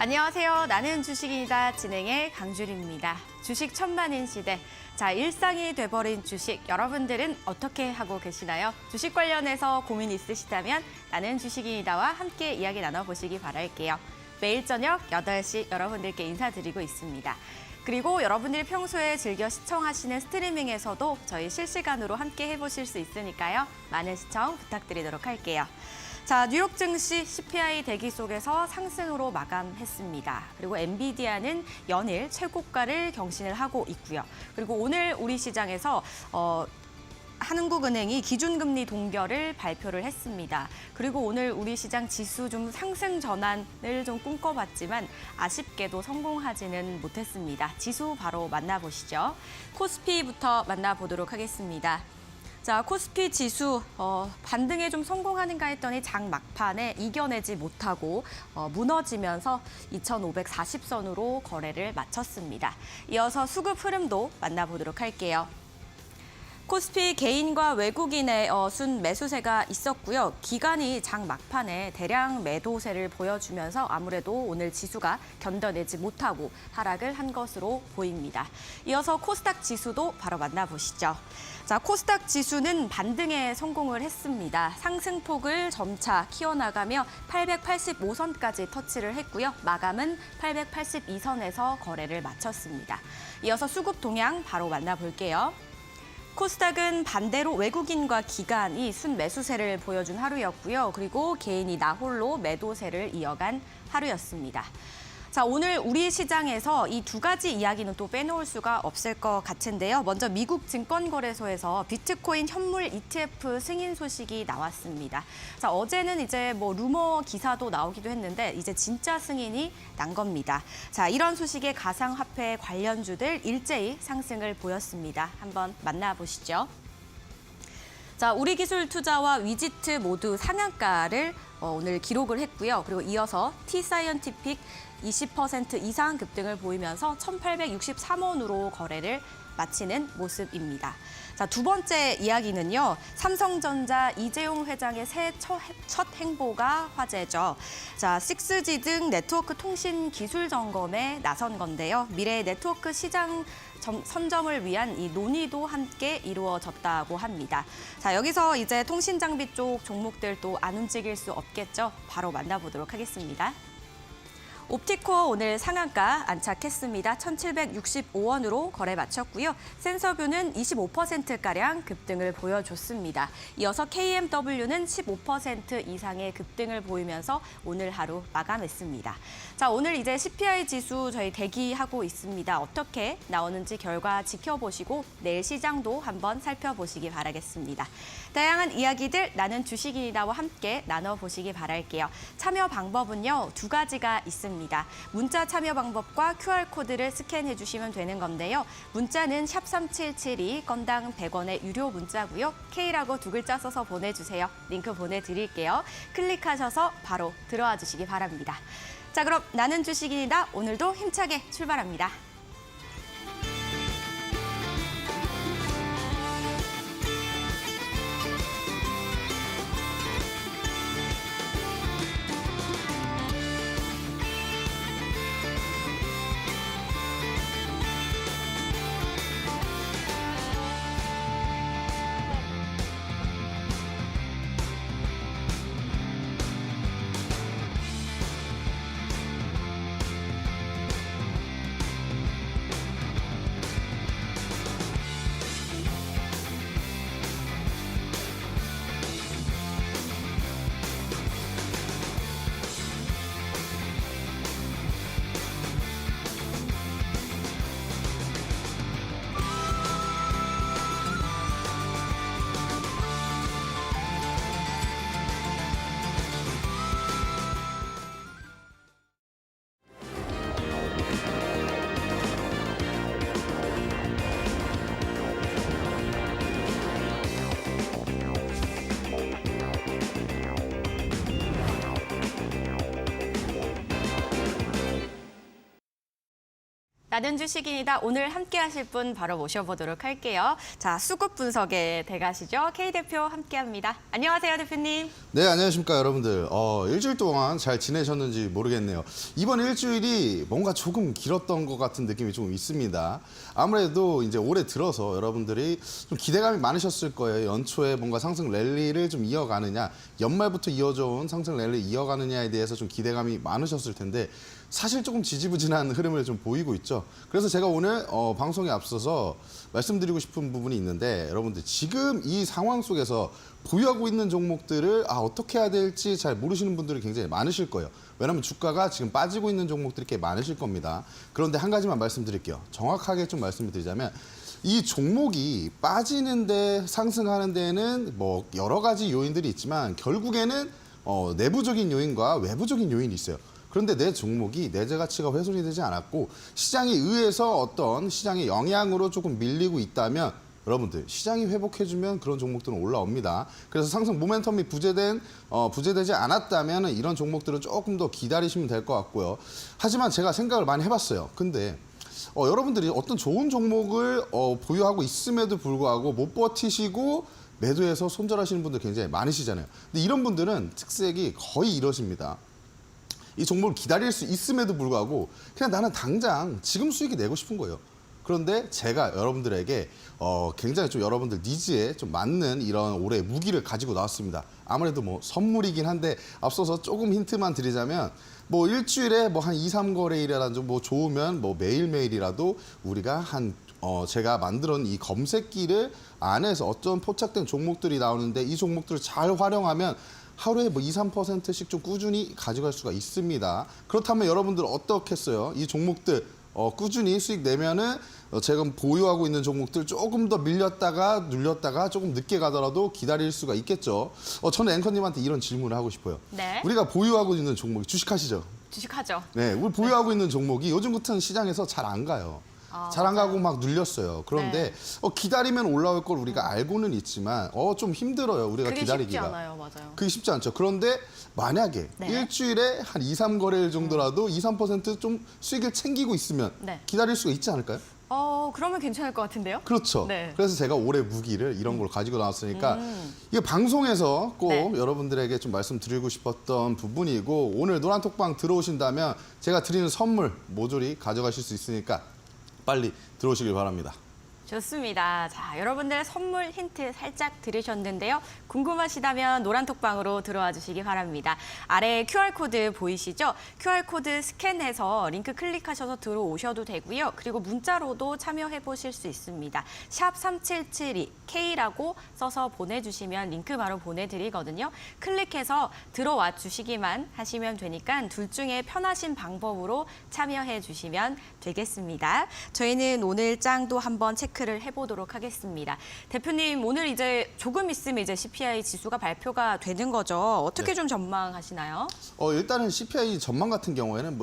안녕하세요. 나는 주식인이다 진행의 강주리입니다. 주식 천만인 시대. 자, 일상이 돼버린 주식, 여러분들은 어떻게 하고 계시나요? 주식 관련해서 고민 있으시다면 나는 주식인이다와 함께 이야기 나눠보시기 바랄게요. 매일 저녁 8시 여러분들께 인사드리고 있습니다. 그리고 여러분들이 평소에 즐겨 시청하시는 스트리밍에서도 저희 실시간으로 함께 해보실 수 있으니까요. 많은 시청 부탁드리도록 할게요. 자, 뉴욕 증시 CPI 대기 속에서 상승으로 마감했습니다. 그리고 엔비디아는 연일 최고가를 경신을 하고 있고요. 그리고 오늘 우리 시장에서 한국은행이 기준금리 동결을 발표를 했습니다. 그리고 오늘 우리 시장 지수 좀 상승 전환을 좀 꿈꿔봤지만 아쉽게도 성공하지는 못했습니다. 지수 바로 만나보시죠. 코스피부터 만나보도록 하겠습니다. 자, 코스피 지수 반등에 좀 성공하는가 했더니 장 막판에 이겨내지 못하고 무너지면서 2,540선으로 거래를 마쳤습니다. 이어서 수급 흐름도 만나보도록 할게요. 코스피 개인과 외국인의 순 매수세가 있었고요. 기관이 장 막판에 대량 매도세를 보여주면서 아무래도 오늘 지수가 견뎌내지 못하고 하락을 한 것으로 보입니다. 이어서 코스닥 지수도 바로 만나보시죠. 자, 코스닥 지수는 반등에 성공을 했습니다. 상승폭을 점차 키워나가며 885선까지 터치를 했고요. 마감은 882선에서 거래를 마쳤습니다. 이어서 수급 동향 바로 만나볼게요. 코스닥은 반대로 외국인과 기관이 순매수세를 보여준 하루였고요. 그리고 개인이 나홀로 매도세를 이어간 하루였습니다. 자, 오늘 우리 시장에서 이 두 가지 이야기는 또 빼놓을 수가 없을 것 같은데요. 먼저 미국 증권거래소에서 비트코인 현물 ETF 승인 소식이 나왔습니다. 자, 어제는 이제 루머 기사도 나오기도 했는데 이제 진짜 승인이 난 겁니다. 자, 이런 소식에 가상화폐 관련주들 일제히 상승을 보였습니다. 한번 만나보시죠. 자, 우리기술투자와 위지트 모두 상한가를 오늘 기록을 했고요. 그리고 이어서 T사이언티픽 20% 이상 급등을 보이면서 1,863원으로 거래를 마치는 모습입니다. 자, 두 번째 이야기는요. 삼성전자 이재용 회장의 새해 첫 행보가 화제죠. 자, 6G 등 네트워크 통신 기술 점검에 나선 건데요. 미래 네트워크 시장 선점을 위한 이 논의도 함께 이루어졌다고 합니다. 자, 여기서 이제 통신 장비 쪽 종목들도 안 움직일 수 없겠죠. 바로 만나보도록 하겠습니다. 옵티코어 오늘 상한가 안착했습니다. 1,765원으로 거래 마쳤고요. 센서뷰는 25%가량 급등을 보여줬습니다. 이어서 KMW는 15% 이상의 급등을 보이면서 오늘 하루 마감했습니다. 자, 오늘 이제 CPI 지수 저희 대기하고 있습니다. 어떻게 나오는지 결과 지켜보시고 내일 시장도 한번 살펴보시기 바라겠습니다. 다양한 이야기들 나는 주식인이다와 함께 나눠보시기 바랄게요. 참여 방법은요, 두 가지가 있습니다. 문자 참여 방법과 QR코드를 스캔해 주시면 되는 건데요. 문자는 샵3772, 건당 100원의 유료 문자고요. K라고 두 글자 써서 보내주세요. 링크 보내드릴게요. 클릭하셔서 바로 들어와 주시기 바랍니다. 자, 그럼 나는 주식인이다. 오늘도 힘차게 출발합니다. 나는 주식인이다. 오늘 함께 하실 분 바로 모셔보도록 할게요. 자, 수급 분석의 대가시죠. K대표 함께합니다. 안녕하세요, 대표님. 네, 안녕하십니까, 여러분들. 일주일 동안 잘 지내셨는지 모르겠네요. 이번 일주일이 뭔가 조금 길었던 것 같은 느낌이 좀 있습니다. 아무래도 이제 올해 들어서 여러분들이 좀 기대감이 많으셨을 거예요. 연초에 뭔가 상승 랠리를 좀 이어가느냐, 연말부터 이어져 온 상승 랠리 이어가느냐에 대해서 좀 기대감이 많으셨을 텐데 사실 조금 지지부진한 흐름을 좀 보이고 있죠. 그래서 제가 오늘 방송에 앞서서 말씀드리고 싶은 부분이 있는데 여러분들 지금 이 상황 속에서 보유하고 있는 종목들을 어떻게 해야 될지 잘 모르시는 분들이 굉장히 많으실 거예요. 왜냐하면 주가가 지금 빠지고 있는 종목들이 꽤 많으실 겁니다. 그런데 한 가지만 말씀드릴게요. 정확하게 좀 말씀을 드리자면 이 종목이 빠지는데 상승하는 데에는 뭐 여러 가지 요인들이 있지만 결국에는 내부적인 요인과 외부적인 요인이 있어요. 그런데 내 종목이 내재 가치가 훼손이 되지 않았고 시장에 의해서 어떤 시장의 영향으로 조금 밀리고 있다면 여러분들 시장이 회복해주면 그런 종목들은 올라옵니다. 그래서 상승 모멘텀이 부재되지 않았다면 이런 종목들은 조금 더 기다리시면 될 것 같고요. 하지만 제가 생각을 많이 해봤어요. 근데 여러분들이 어떤 좋은 종목을 보유하고 있음에도 불구하고 못 버티시고 매도해서 손절하시는 분들 굉장히 많으시잖아요. 근데 이런 분들은 특색이 거의 이러십니다. 이 종목을 기다릴 수 있음에도 불구하고 그냥 나는 당장 지금 수익이 내고 싶은 거예요. 그런데 제가 여러분들에게 굉장히 좀 여러분들 니즈에 좀 맞는 이런 올해 무기를 가지고 나왔습니다. 아무래도 뭐 선물이긴 한데 앞서서 조금 힌트만 드리자면 뭐 일주일에 뭐 한 2, 3거래일이라든지 뭐 좋으면 뭐 매일매일이라도 우리가 제가 만들어 놓은 이 검색기를 안에서 어떤 포착된 종목들이 나오는데 이 종목들을 잘 활용하면 하루에 뭐 2, 3%씩 좀 꾸준히 가져갈 수가 있습니다. 그렇다면 여러분들 어떻겠어요? 이 종목들 꾸준히 수익 내면은 제가 보유하고 있는 종목들 조금 더 밀렸다가 눌렸다가 조금 늦게 가더라도 기다릴 수가 있겠죠. 저는 앵커님한테 이런 질문을 하고 싶어요. 네. 우리가 보유하고 있는 종목이 주식하시죠? 주식하죠. 네, 우리 보유하고 있는 종목이 요즘 같은 시장에서 잘 안 가요. 잘 안 가고 막 눌렸어요. 그런데 기다리면 올라올 걸 우리가 알고는 있지만 좀 힘들어요. 우리가 그게 기다리기가. 쉽지 않아요. 맞아요. 그게 쉽지 않죠. 그런데 만약에 일주일에 한 2, 3거래일 정도라도 2, 3%좀 수익을 챙기고 있으면 기다릴 수가 있지 않을까요? 그러면 괜찮을 것 같은데요? 그렇죠. 네. 그래서 제가 올해 무기를 이런 걸 가지고 나왔으니까 이게 방송에서 꼭 여러분들에게 좀 말씀드리고 싶었던 부분이고 오늘 노란톡방 들어오신다면 제가 드리는 선물 모조리 가져가실 수 있으니까 빨리 들어오시길 바랍니다. 좋습니다. 자, 여러분들 선물 힌트 살짝 들으셨는데요. 궁금하시다면 노란톡방으로 들어와 주시기 바랍니다. 아래 QR코드 보이시죠? QR코드 스캔해서 링크 클릭하셔서 들어오셔도 되고요. 그리고 문자로도 참여해 보실 수 있습니다. 샵 3772 K라고 써서 보내주시면 링크 바로 보내드리거든요. 클릭해서 들어와 주시기만 하시면 되니까 둘 중에 편하신 방법으로 참여해 주시면 되겠습니다. 저희는 오늘 짱도 한번 체크를 해보도록 하겠습니다. 대표님, 오늘 이제 조금 있으면 이제 CPI 지수가 발표가 되는 거죠. 어떻게 좀 전망하시나요? 일단은 CPI 전망 같은 경우에는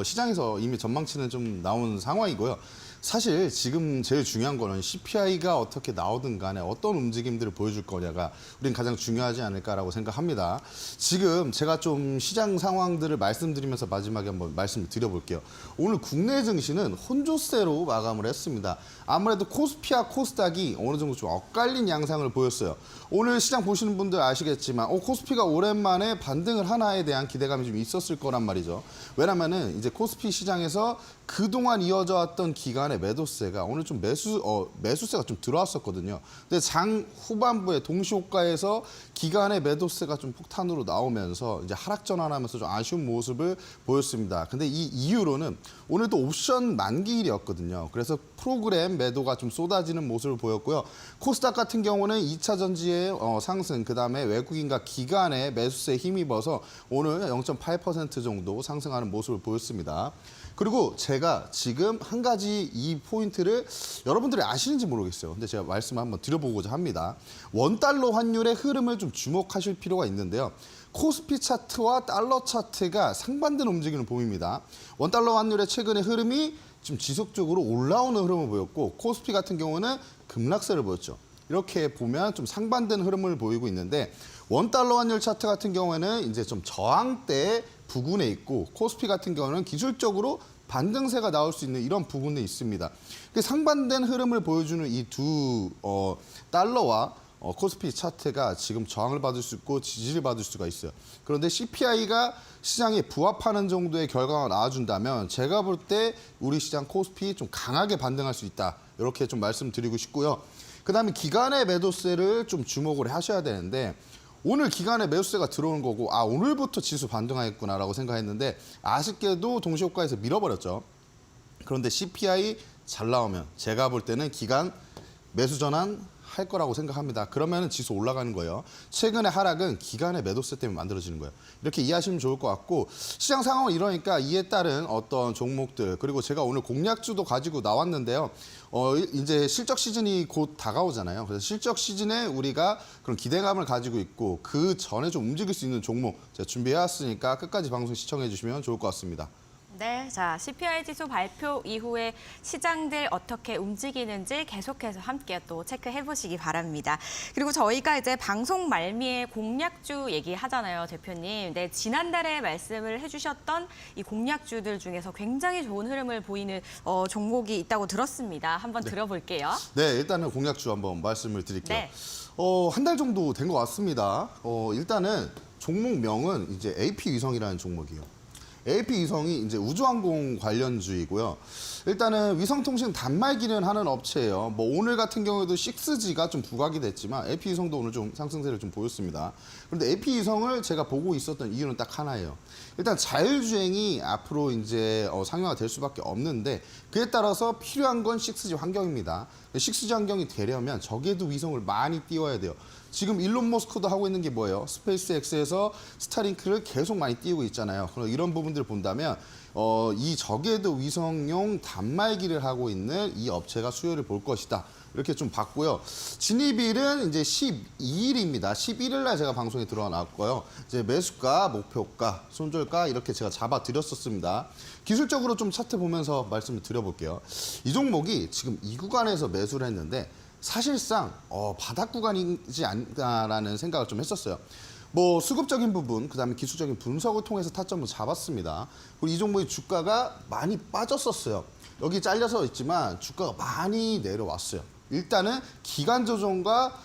시장에서 이미 전망치는 좀 나온 상황이고요. 사실 지금 제일 중요한 거는 CPI가 어떻게 나오든 간에 어떤 움직임들을 보여줄 거냐가 우린 가장 중요하지 않을까라고 생각합니다. 지금 제가 좀 시장 상황들을 말씀드리면서 마지막에 한번 말씀을 드려볼게요. 오늘 국내 증시는 혼조세로 마감을 했습니다. 아무래도 코스피와 코스닥이 어느 정도 좀 엇갈린 양상을 보였어요. 오늘 시장 보시는 분들 아시겠지만 코스피가 오랜만에 반등을 하나에 대한 기대감이 좀 있었을 거란 말이죠. 왜냐면은 이제 코스피 시장에서 그동안 이어져 왔던 기간의 매도세가 오늘 좀 매수세가 좀 들어왔었거든요. 근데 장 후반부에 동시호가에서 기간의 매도세가 좀 폭탄으로 나오면서 이제 하락 전환하면서 좀 아쉬운 모습을 보였습니다. 근데 이 이후로는 오늘도 옵션 만기일이었거든요. 그래서 프로그램 매도가 좀 쏟아지는 모습을 보였고요. 코스닥 같은 경우는 2차 전지의 상승, 그다음에 외국인과 기관의 매수세에 힘입어서 오늘 0.8% 정도 상승하는 모습을 보였습니다. 그리고 제가 지금 한 가지 이 포인트를 여러분들이 아시는지 모르겠어요. 근데 제가 말씀을 한번 드려보고자 합니다. 원달러 환율의 흐름을 좀 주목하실 필요가 있는데요. 코스피 차트와 달러 차트가 상반된 움직임을 보입니다. 원달러 환율의 최근의 흐름이 좀 지속적으로 올라오는 흐름을 보였고 코스피 같은 경우는 급락세를 보였죠. 이렇게 보면 좀 상반된 흐름을 보이고 있는데 원달러 환율 차트 같은 경우에는 이제 좀 저항대 부근에 있고 코스피 같은 경우는 기술적으로 반등세가 나올 수 있는 이런 부분이 있습니다. 상반된 흐름을 보여주는 이 두 달러와 코스피 차트가 지금 저항을 받을 수 있고 지지를 받을 수가 있어요. 그런데 CPI가 시장에 부합하는 정도의 결과가 나와준다면 제가 볼 때 우리 시장 코스피 좀 강하게 반등할 수 있다. 이렇게 좀 말씀드리고 싶고요. 그다음에 기간의 매도세를 좀 주목을 하셔야 되는데 오늘 기간의 매수세가 들어온 거고 오늘부터 지수 반등하겠구나라고 생각했는데 아쉽게도 동시효과에서 밀어버렸죠. 그런데 CPI 잘 나오면 제가 볼 때는 기간 매수 전환 할 거라고 생각합니다. 그러면 지수 올라가는 거예요. 최근의 하락은 기간의 매도세 때문에 만들어지는 거예요. 이렇게 이해하시면 좋을 것 같고 시장 상황은 이러니까 이에 따른 어떤 종목들 그리고 제가 오늘 공략주도 가지고 나왔는데요. 이제 실적 시즌이 곧 다가오잖아요. 그래서 실적 시즌에 우리가 그런 기대감을 가지고 있고 그 전에 좀 움직일 수 있는 종목 제가 준비해왔으니까 끝까지 방송 시청해 주시면 좋을 것 같습니다. 네, 자 CPI 지수 발표 이후에 시장들 어떻게 움직이는지 계속해서 함께 또 체크해 보시기 바랍니다. 그리고 저희가 이제 방송 말미에 공략주 얘기하잖아요, 대표님. 네, 지난달에 말씀을 해주셨던 이 공략주들 중에서 굉장히 좋은 흐름을 보이는 종목이 있다고 들었습니다. 한번 들어볼게요. 네, 일단은 공략주 한번 말씀을 드릴게요. 네. 한 달 정도 된 것 같습니다. 일단은 종목명은 이제 AP위성이라는 종목이에요. AP위성이 이제 우주항공 관련주이고요. 일단은 위성통신 단말기는 하는 업체예요. 뭐 오늘 같은 경우에도 6G가 좀 부각이 됐지만 AP위성도 오늘 좀 상승세를 좀 보였습니다. 그런데 AP위성을 제가 보고 있었던 이유는 딱 하나예요. 일단 자율주행이 앞으로 이제 상용화 될 수밖에 없는데 그에 따라서 필요한 건 6G 환경입니다. 6G 환경이 되려면 적에도 위성을 많이 띄워야 돼요. 지금 일론 머스크도 하고 있는 게 뭐예요? 스페이스X에서 스타링크를 계속 많이 띄우고 있잖아요. 그럼 이런 부분들을 본다면 이 적에도 위성용 단말기를 하고 있는 이 업체가 수요를 볼 것이다. 이렇게 좀 봤고요. 진입일은 이제 12일입니다. 11일 날 제가 방송에 들어와 나왔고요. 이제 매수가, 목표가, 손절가 이렇게 제가 잡아 드렸었습니다. 기술적으로 좀 차트 보면서 말씀을 드려볼게요. 이 종목이 지금 이 구간에서 매수를 했는데 사실상 바닥 구간이지 않나라는 생각을 좀 했었어요. 뭐 수급적인 부분, 그다음에 기술적인 분석을 통해서 타점을 잡았습니다. 그리고 이 종목의 주가가 많이 빠졌었어요. 여기 잘려서 있지만 주가가 많이 내려왔어요. 일단은 기간 조정과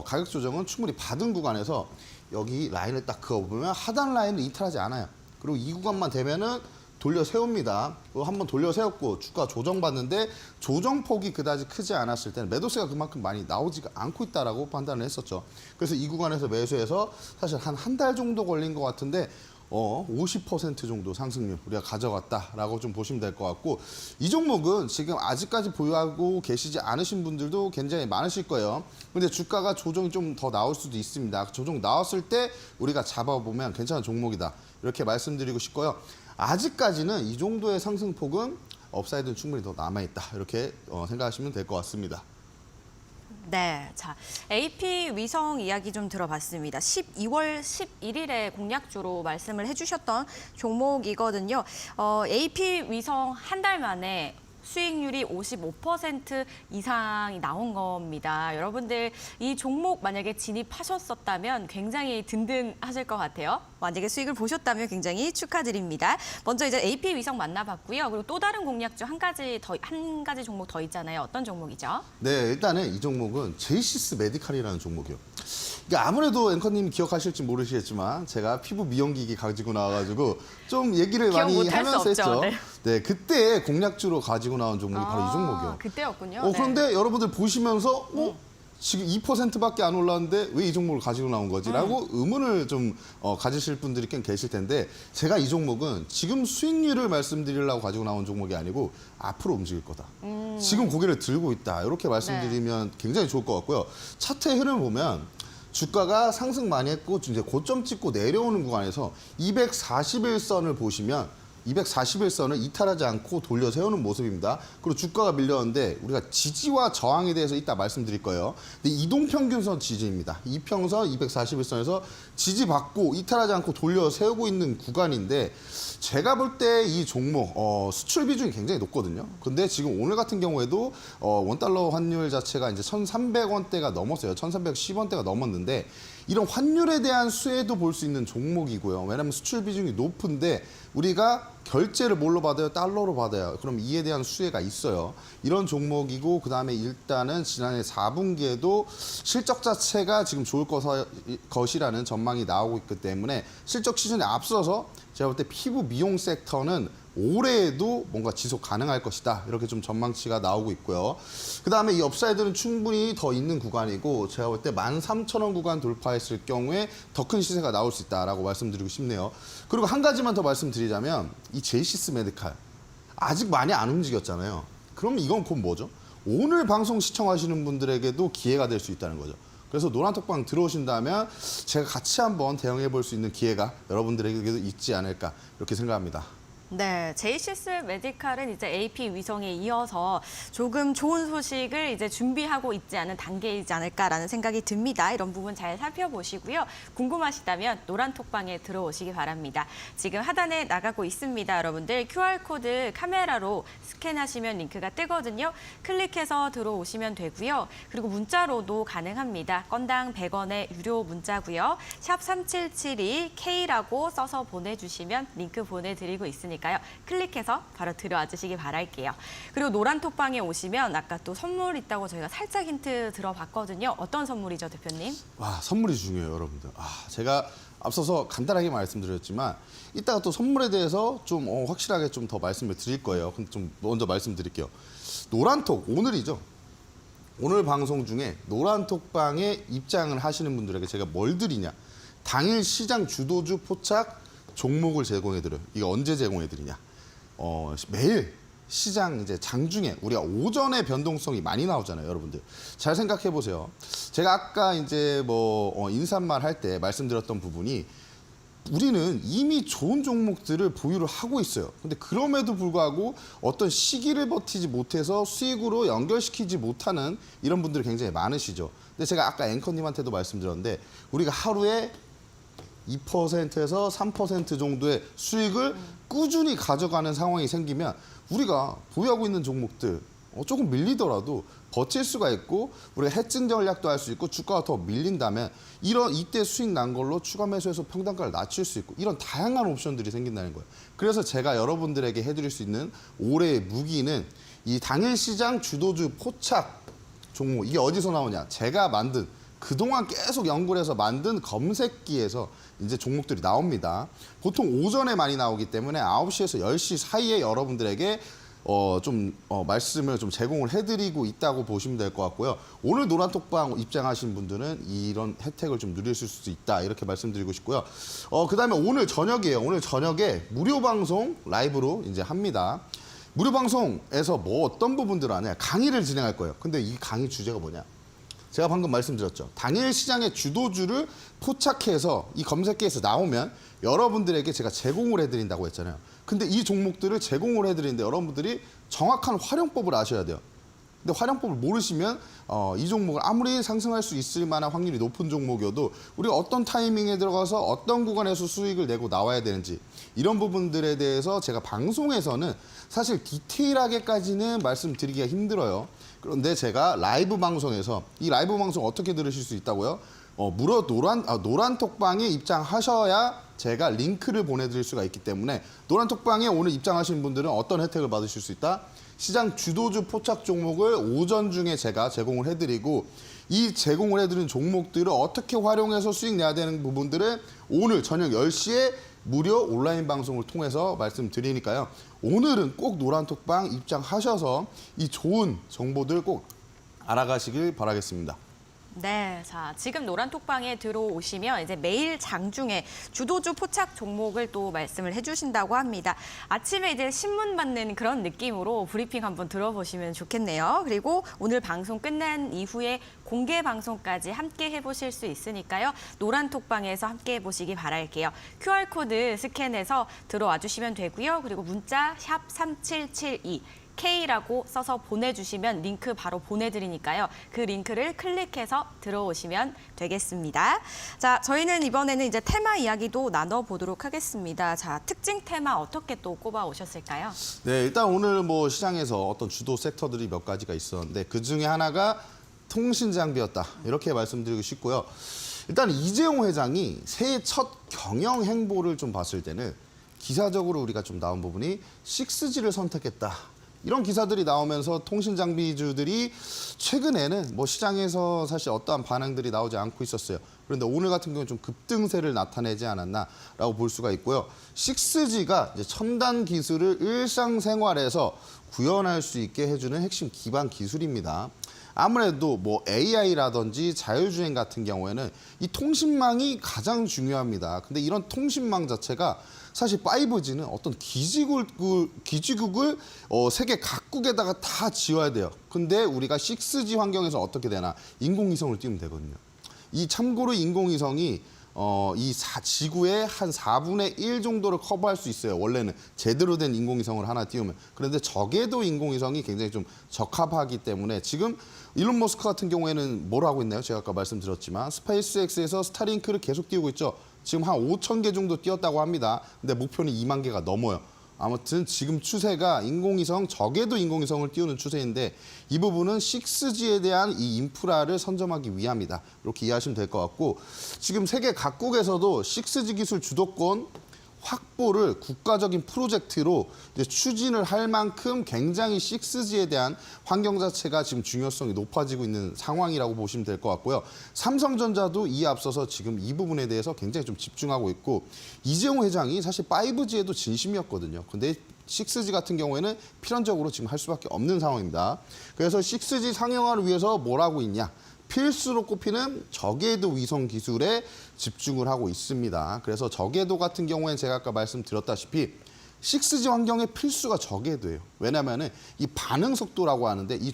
가격 조정은 충분히 받은 구간에서 여기 라인을 딱 그어보면 하단 라인을 이탈하지 않아요. 그리고 이 구간만 되면은 돌려 세웁니다. 한번 돌려 세웠고 주가 조정받는데 조정폭이 그다지 크지 않았을 때는 매도세가 그만큼 많이 나오지가 않고 있다라고 판단을 했었죠. 그래서 이 구간에서 매수해서 사실 한 달 정도 걸린 것 같은데 50% 정도 상승률 우리가 가져갔다라고 좀 보시면 될 것 같고 이 종목은 지금 아직까지 보유하고 계시지 않으신 분들도 굉장히 많으실 거예요. 근데 주가가 조정이 좀 더 나올 수도 있습니다. 조정 나왔을 때 우리가 잡아보면 괜찮은 종목이다. 이렇게 말씀드리고 싶고요. 아직까지는 이 정도의 상승폭은 업사이드는 충분히 더 남아있다. 이렇게 생각하시면 될 것 같습니다. 네, 자 AP 위성 이야기 좀 들어봤습니다. 12월 11일에 공략주로 말씀을 해주셨던 종목이거든요. AP 위성 한 달 만에 수익률이 55% 이상이 나온 겁니다. 여러분들 이 종목 만약에 진입하셨었다면 굉장히 든든하실 것 같아요. 만약에 수익을 보셨다면 굉장히 축하드립니다. 먼저 이제 AP 위성 만나봤고요. 그리고 또 다른 공략주 한 가지 종목 더 있잖아요. 어떤 종목이죠? 네, 일단은 이 종목은 제이시스 메디칼이라는 종목이요. 그러니까 아무래도 앵커님 기억하실지 모르시겠지만 제가 피부 미용기기 가지고 나와가지고 좀 얘기를 기억 많이 못할 수 하면서 없죠. 했죠. 네. 네, 그때 공략주로 가지고 나온 종목이 바로 이 종목이요. 그때였군요. 네. 그런데 여러분들 보시면서 지금 2%밖에 안 올랐는데 왜 이 종목을 가지고 나온 거지? 라고 의문을 좀 가지실 분들이 꽤 계실 텐데 제가 이 종목은 지금 수익률을 말씀드리려고 가지고 나온 종목이 아니고 앞으로 움직일 거다. 지금 고개를 들고 있다. 이렇게 말씀드리면 굉장히 좋을 것 같고요. 차트의 흐름을 보면 주가가 상승 많이 했고 이제 고점 찍고 내려오는 구간에서 241선을 보시면 241선을 이탈하지 않고 돌려 세우는 모습입니다. 그리고 주가가 밀렸는데 우리가 지지와 저항에 대해서 이따 말씀드릴 거예요. 근데 이동평균선 지지입니다. 이평선 241선에서 지지받고 이탈하지 않고 돌려 세우고 있는 구간인데 제가 볼 때 이 종목 수출 비중이 굉장히 높거든요. 근데 지금 오늘 같은 경우에도 원달러 환율 자체가 이제 1,300원대가 넘었어요. 1,310원대가 넘었는데 이런 환율에 대한 수혜도 볼 수 있는 종목이고요. 왜냐하면 수출 비중이 높은데 우리가 결제를 뭘로 받아요? 달러로 받아요. 그럼 이에 대한 수혜가 있어요. 이런 종목이고 그다음에 일단은 지난해 4분기에도 실적 자체가 지금 좋을 것이라는 전망이 나오고 있기 때문에 실적 시즌에 앞서서 제가 볼 때 피부 미용 섹터는 올해에도 뭔가 지속 가능할 것이다. 이렇게 좀 전망치가 나오고 있고요. 그다음에 이 업사이드는 충분히 더 있는 구간이고 제가 볼 때 13,000원 구간 돌파했을 경우에 더 큰 시세가 나올 수 있다라고 말씀드리고 싶네요. 그리고 한 가지만 더 말씀드리자면 이 제이시스 메디칼 아직 많이 안 움직였잖아요. 그럼 이건 곧 뭐죠? 오늘 방송 시청하시는 분들에게도 기회가 될 수 있다는 거죠. 그래서 노란톡방 들어오신다면 제가 같이 한번 대응해 볼 수 있는 기회가 여러분들에게도 있지 않을까 이렇게 생각합니다. 네, 제이시스 메디칼은 이제 AP 위성에 이어서 조금 좋은 소식을 이제 준비하고 있지 않은 단계이지 않을까라는 생각이 듭니다. 이런 부분 잘 살펴보시고요. 궁금하시다면 노란톡방에 들어오시기 바랍니다. 지금 하단에 나가고 있습니다. 여러분들 QR코드 카메라로 스캔하시면 링크가 뜨거든요. 클릭해서 들어오시면 되고요. 그리고 문자로도 가능합니다. 건당 100원의 유료 문자고요. 샵 3772K라고 써서 보내주시면 링크 보내드리고 있으니까 클릭해서 바로 들어와 주시기 바랄게요. 그리고 노란톡방에 오시면 아까 또 선물 있다고 저희가 살짝 힌트 들어봤거든요. 어떤 선물이죠, 대표님? 와, 선물이 중요해요, 여러분들. 제가 앞서서 간단하게 말씀드렸지만 이따가 또 선물에 대해서 좀 확실하게 좀 더 말씀을 드릴 거예요. 근데 좀 먼저 말씀드릴게요. 노란톡 오늘이죠. 오늘 방송 중에 노란톡방에 입장을 하시는 분들에게 제가 뭘 드리냐? 당일 시장 주도주 포착 종목을 제공해드려요. 이거 언제 제공해드리냐? 매일 시장 이제 장중에 우리가 오전에 변동성이 많이 나오잖아요, 여러분들. 잘 생각해 보세요. 제가 아까 이제 인사말 할 때 말씀드렸던 부분이 우리는 이미 좋은 종목들을 보유를 하고 있어요. 근데 그럼에도 불구하고 어떤 시기를 버티지 못해서 수익으로 연결시키지 못하는 이런 분들이 굉장히 많으시죠. 근데 제가 아까 앵커님한테도 말씀드렸는데 우리가 하루에 2%에서 3% 정도의 수익을 꾸준히 가져가는 상황이 생기면 우리가 보유하고 있는 종목들 조금 밀리더라도 버틸 수가 있고 우리가 해증 전략도 할 수 있고 주가가 더 밀린다면 이때 수익 난 걸로 추가 매수해서 평단가를 낮출 수 있고 이런 다양한 옵션들이 생긴다는 거예요. 그래서 제가 여러분들에게 해드릴 수 있는 올해의 무기는 이 당일 시장 주도주 포착 종목. 이게 어디서 나오냐? 제가 만든 그동안 계속 연구를 해서 만든 검색기에서 이제 종목들이 나옵니다. 보통 오전에 많이 나오기 때문에 9시에서 10시 사이에 여러분들에게 말씀을 좀 제공을 해드리고 있다고 보시면 될 것 같고요. 오늘 노란톡방 입장하신 분들은 이런 혜택을 좀 누리실 수 있다 이렇게 말씀드리고 싶고요. 그다음에 오늘 저녁이에요. 오늘 저녁에 무료 방송 라이브로 이제 합니다. 무료 방송에서 어떤 부분들 하냐? 강의를 진행할 거예요. 근데 이 강의 주제가 뭐냐? 제가 방금 말씀드렸죠. 당일 시장의 주도주를 포착해서 이 검색기에서 나오면 여러분들에게 제가 제공을 해드린다고 했잖아요. 근데 이 종목들을 제공을 해드리는데 여러분들이 정확한 활용법을 아셔야 돼요. 근데 활용법을 모르시면 이 종목을 아무리 상승할 수 있을 만한 확률이 높은 종목이어도 우리가 어떤 타이밍에 들어가서 어떤 구간에서 수익을 내고 나와야 되는지 이런 부분들에 대해서 제가 방송에서는 사실 디테일하게까지는 말씀드리기가 힘들어요. 그런데 제가 라이브 방송에서 이 라이브 방송 어떻게 들으실 수 있다고요? 무려 노란톡방에 입장하셔야 제가 링크를 보내드릴 수가 있기 때문에 노란톡방에 오늘 입장하신 분들은 어떤 혜택을 받으실 수 있다? 시장 주도주 포착 종목을 오전 중에 제가 제공을 해드리고 이 제공을 해드린 종목들을 어떻게 활용해서 수익 내야 되는 부분들을 오늘 저녁 10시에 무료 온라인 방송을 통해서 말씀드리니까요. 오늘은 꼭 노란톡방 입장하셔서 이 좋은 정보들 꼭 알아가시길 바라겠습니다. 네, 자 지금 노란톡방에 들어오시면 이제 매일 장중에 주도주 포착 종목을 또 말씀을 해주신다고 합니다. 아침에 이제 신문 받는 그런 느낌으로 브리핑 한번 들어보시면 좋겠네요. 그리고 오늘 방송 끝난 이후에 공개 방송까지 함께 해보실 수 있으니까요. 노란톡방에서 함께 해보시기 바랄게요. QR코드 스캔해서 들어와 주시면 되고요. 그리고 문자 샵 3772. K라고 써서 보내주시면 링크 바로 보내드리니까요. 그 링크를 클릭해서 들어오시면 되겠습니다. 자, 저희는 이번에는 이제 테마 이야기도 나눠보도록 하겠습니다. 자, 특징 테마 어떻게 또 꼽아 오셨을까요? 네, 일단 오늘 시장에서 어떤 주도 섹터들이 몇 가지가 있었는데 그 중에 하나가 통신 장비였다. 이렇게 말씀드리고 싶고요. 일단 이재용 회장이 새해 첫 경영 행보를 좀 봤을 때는 기사적으로 우리가 좀 나온 부분이 6G를 선택했다. 이런 기사들이 나오면서 통신 장비주들이 최근에는 뭐 시장에서 사실 어떠한 반응들이 나오지 않고 있었어요. 그런데 오늘 같은 경우는 좀 급등세를 나타내지 않았나라고 볼 수가 있고요. 6G가 이제 첨단 기술을 일상생활에서 구현할 수 있게 해주는 핵심 기반 기술입니다. 아무래도 뭐 AI라든지 자율주행 같은 경우에는 이 통신망이 가장 중요합니다. 근데 이런 통신망 자체가 사실 5G는 어떤 기지국을 세계 각국에다가 다 지어야 돼요. 근데 우리가 6G 환경에서 어떻게 되나? 인공위성을 띄우면 되거든요. 이 참고로 인공위성이 지구의 한 4분의 1 정도를 커버할 수 있어요. 원래는 제대로 된 인공위성을 하나 띄우면. 그런데 적게도 인공위성이 굉장히 좀 적합하기 때문에 지금 일론 머스크 같은 경우에는 뭘 하고 있나요? 제가 아까 말씀드렸지만 스페이스X에서 스타링크를 계속 띄우고 있죠. 지금 한 5천 개 정도 띄웠다고 합니다. 근데 목표는 2만 개가 넘어요. 아무튼 지금 추세가 적게도 인공위성을 띄우는 추세인데 이 부분은 6G에 대한 이 인프라를 선점하기 위함이다. 이렇게 이해하시면 될 것 같고 지금 세계 각국에서도 6G 기술 주도권 확보를 국가적인 프로젝트로 이제 추진을 할 만큼 굉장히 6G에 대한 환경 자체가 지금 중요성이 높아지고 있는 상황이라고 보시면 될 것 같고요. 삼성전자도 이에 앞서서 지금 이 부분에 대해서 굉장히 좀 집중하고 있고 이재용 회장이 사실 5G에도 진심이었거든요. 근데 6G 같은 경우에는 필연적으로 지금 할 수밖에 없는 상황입니다. 그래서 6G 상용화를 위해서 뭘 하고 있냐? 필수로 꼽히는 저궤도 위성 기술에 집중을 하고 있습니다. 그래서 저궤도 같은 경우에는 제가 아까 말씀드렸다시피 6G 환경의 필수가 저궤도예요. 왜냐하면 이 반응 속도라고 하는데 이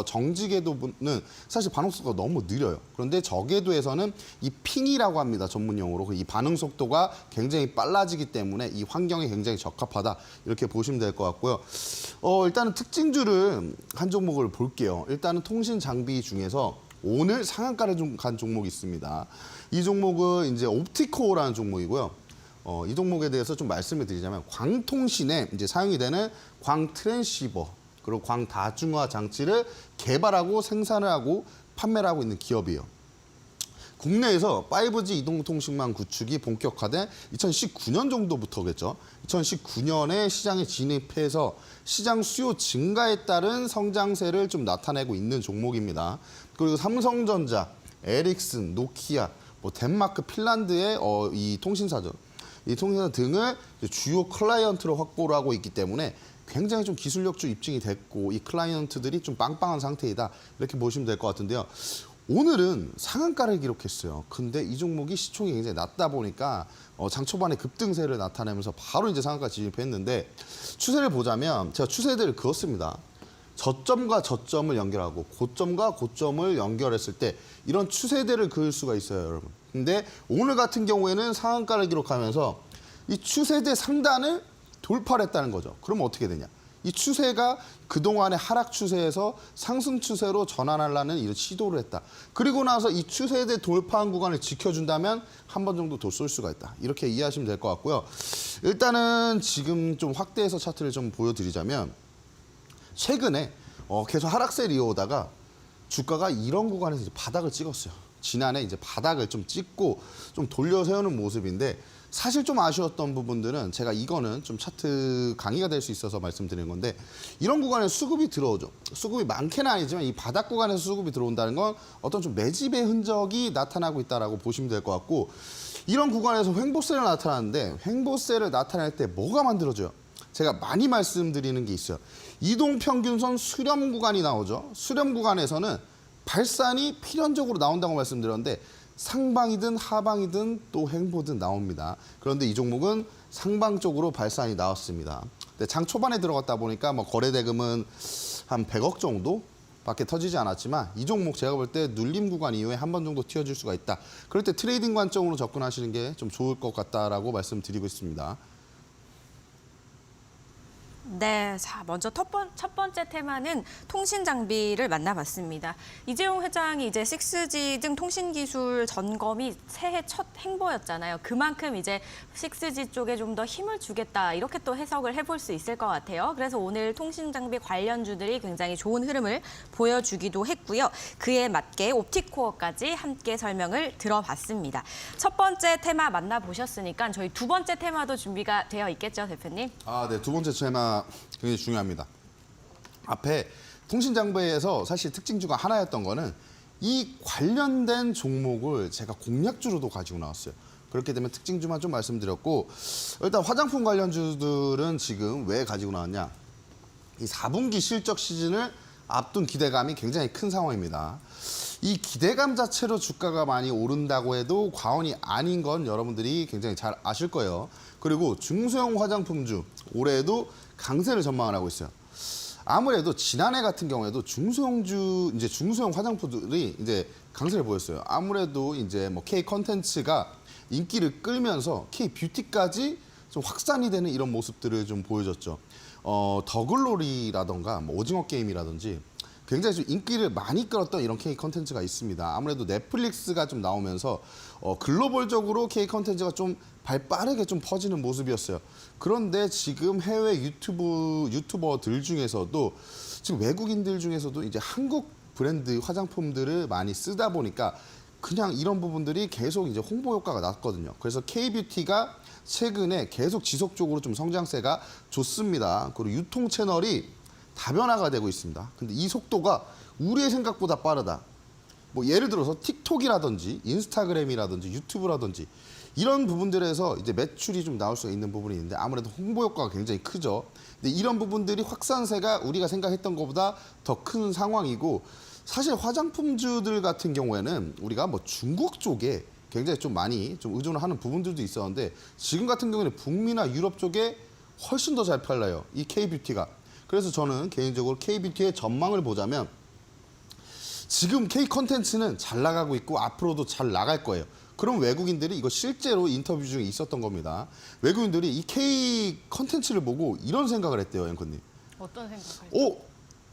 정지궤도는 사실 반응 속도가 너무 느려요. 그런데 저궤도에서는 이 핑이라고 합니다. 전문용어로. 이 반응 속도가 굉장히 빨라지기 때문에 이 환경에 굉장히 적합하다. 이렇게 보시면 될 것 같고요. 일단은 특징주를 한 종목을 볼게요. 일단은 통신 장비 중에서 오늘 상한가를 좀 간 종목이 있습니다. 이 종목은 이제 옵티코라는 종목이고요. 이 종목에 대해서 좀 말씀을 드리자면 광통신에 이제 사용이 되는 광 트랜시버 그리고 광 다중화 장치를 개발하고 생산을 하고 판매를 하고 있는 기업이에요. 국내에서 5G 이동통신망 구축이 본격화된 2019년 정도부터겠죠. 2019년에 시장에 진입해서 시장 수요 증가에 따른 성장세를 좀 나타내고 있는 종목입니다. 그리고 삼성전자, 에릭슨, 노키아, 덴마크, 핀란드의 이 통신사 등을 주요 클라이언트로 확보를 하고 있기 때문에 굉장히 좀 기술력도 입증이 됐고 이 클라이언트들이 좀 빵빵한 상태이다. 이렇게 보시면 될 것 같은데요. 오늘은 상한가를 기록했어요. 근데 이 종목이 시총이 굉장히 낮다 보니까 장 초반에 급등세를 나타내면서 바로 이제 상한가 진입했는데 추세를 보자면 제가 추세들을 그었습니다. 저점과 저점을 연결하고 고점과 고점을 연결했을 때 이런 추세대를 그을 수가 있어요, 여러분. 근데 오늘 같은 경우에는 상한가를 기록하면서 이 추세대 상단을 돌파를 했다는 거죠. 그러면 어떻게 되냐? 이 추세가 그동안의 하락 추세에서 상승 추세로 전환하려는 이런 시도를 했다. 그리고 나서 이 추세대 돌파한 구간을 지켜준다면 한 번 정도 더 쏠 수가 있다. 이렇게 이해하시면 될 것 같고요. 일단은 지금 좀 확대해서 차트를 좀 보여드리자면 최근에 계속 하락세를 이어오다가 주가가 이런 구간에서 이제 바닥을 찍었어요. 지난해 이제 바닥을 좀 찍고 좀 돌려 세우는 모습인데 사실 좀 아쉬웠던 부분들은 제가 이거는 좀 차트 강의가 될 수 있어서 말씀드리는 건데 이런 구간에 수급이 들어오죠. 수급이 많게는 아니지만 이 바닥 구간에서 수급이 들어온다는 건 어떤 좀 매집의 흔적이 나타나고 있다라고 보시면 될 것 같고 이런 구간에서 횡보세를 나타나는데 횡보세를 나타낼 때 뭐가 만들어져요? 제가 많이 말씀드리는 게 있어요. 이동평균선 수렴 구간이 나오죠. 수렴 구간에서는 발산이 필연적으로 나온다고 말씀드렸는데 상방이든 하방이든 또 횡보든 나옵니다. 그런데 이 종목은 상방 쪽으로 발산이 나왔습니다. 근데 장 초반에 들어갔다 보니까 거래 대금은 한 100억 정도밖에 터지지 않았지만 이 종목 제가 볼 때 눌림 구간 이후에 한 번 정도 튀어줄 수가 있다. 그럴 때 트레이딩 관점으로 접근하시는 게 좀 좋을 것 같다라고 말씀드리고 있습니다. 네, 자 먼저 첫 번째 테마는 통신 장비를 만나봤습니다. 이재용 회장이 이제 6G 등 통신 기술 점검이 새해 첫 행보였잖아요. 그만큼 이제 6G 쪽에 좀 더 힘을 주겠다 이렇게 또 해석을 해볼 수 있을 것 같아요. 그래서 오늘 통신 장비 관련주들이 굉장히 좋은 흐름을 보여주기도 했고요. 그에 맞게 옵티코어까지 함께 설명을 들어봤습니다. 첫 번째 테마 만나보셨으니까 저희 두 번째 테마도 준비가 되어 있겠죠, 대표님? 아, 네. 두 번째 테마 굉장히 중요합니다. 앞에 통신장비에서 사실 특징주가 하나였던 거는 이 관련된 종목을 제가 공략주로도 가지고 나왔어요. 그렇게 되면 특징주만 좀 말씀드렸고, 일단 화장품 관련주들은 지금 왜 가지고 나왔냐. 이 4분기 실적 시즌을 앞둔 기대감이 굉장히 큰 상황입니다. 이 기대감 자체로 주가가 많이 오른다고 해도 과언이 아닌 건 여러분들이 굉장히 잘 아실 거예요. 그리고 중소형 화장품주 올해에도 강세를 전망을 하고 있어요. 아무래도 지난해 같은 경우에도 중소형 화장품들이 이제 강세를 보였어요. 아무래도 이제 뭐 K 컨텐츠가 인기를 끌면서 K 뷰티까지 좀 확산이 되는 이런 모습들을 좀 보여줬죠. 더글로리라던가 뭐 오징어 게임이라든지 굉장히 좀 인기를 많이 끌었던 이런 K 컨텐츠가 있습니다. 아무래도 넷플릭스가 좀 나오면서 글로벌적으로 K 컨텐츠가 좀 발빠르게 좀 퍼지는 모습이었어요. 그런데 지금 해외 유튜버들 중에서도 지금 외국인들 중에서도 이제 한국 브랜드 화장품들을 많이 쓰다 보니까 그냥 이런 부분들이 계속 이제 홍보 효과가 났거든요. 그래서 K뷰티가 최근에 계속 지속적으로 좀 성장세가 좋습니다. 그리고 유통 채널이 다변화가 되고 있습니다. 근데 이 속도가 우리의 생각보다 빠르다. 뭐 예를 들어서 틱톡이라든지 인스타그램이라든지 유튜브라든지 이런 부분들에서 이제 매출이 좀 나올 수 있는 부분이 있는데 아무래도 홍보 효과가 굉장히 크죠. 근데 이런 부분들이 확산세가 우리가 생각했던 것보다 더 큰 상황이고 사실 화장품주들 같은 경우에는 우리가 뭐 중국 쪽에 굉장히 좀 많이 좀 의존을 하는 부분들도 있었는데 지금 같은 경우에는 북미나 유럽 쪽에 훨씬 더 잘 팔려요. 이 K뷰티가. 그래서 저는 개인적으로 K뷰티의 전망을 보자면 지금 K 컨텐츠는 잘 나가고 있고 앞으로도 잘 나갈 거예요. 그럼 외국인들이 이거 실제로 인터뷰 중에 있었던 겁니다. 외국인들이 이 K 컨텐츠를 보고 이런 생각을 했대요, 앵커님. 어떤 생각을?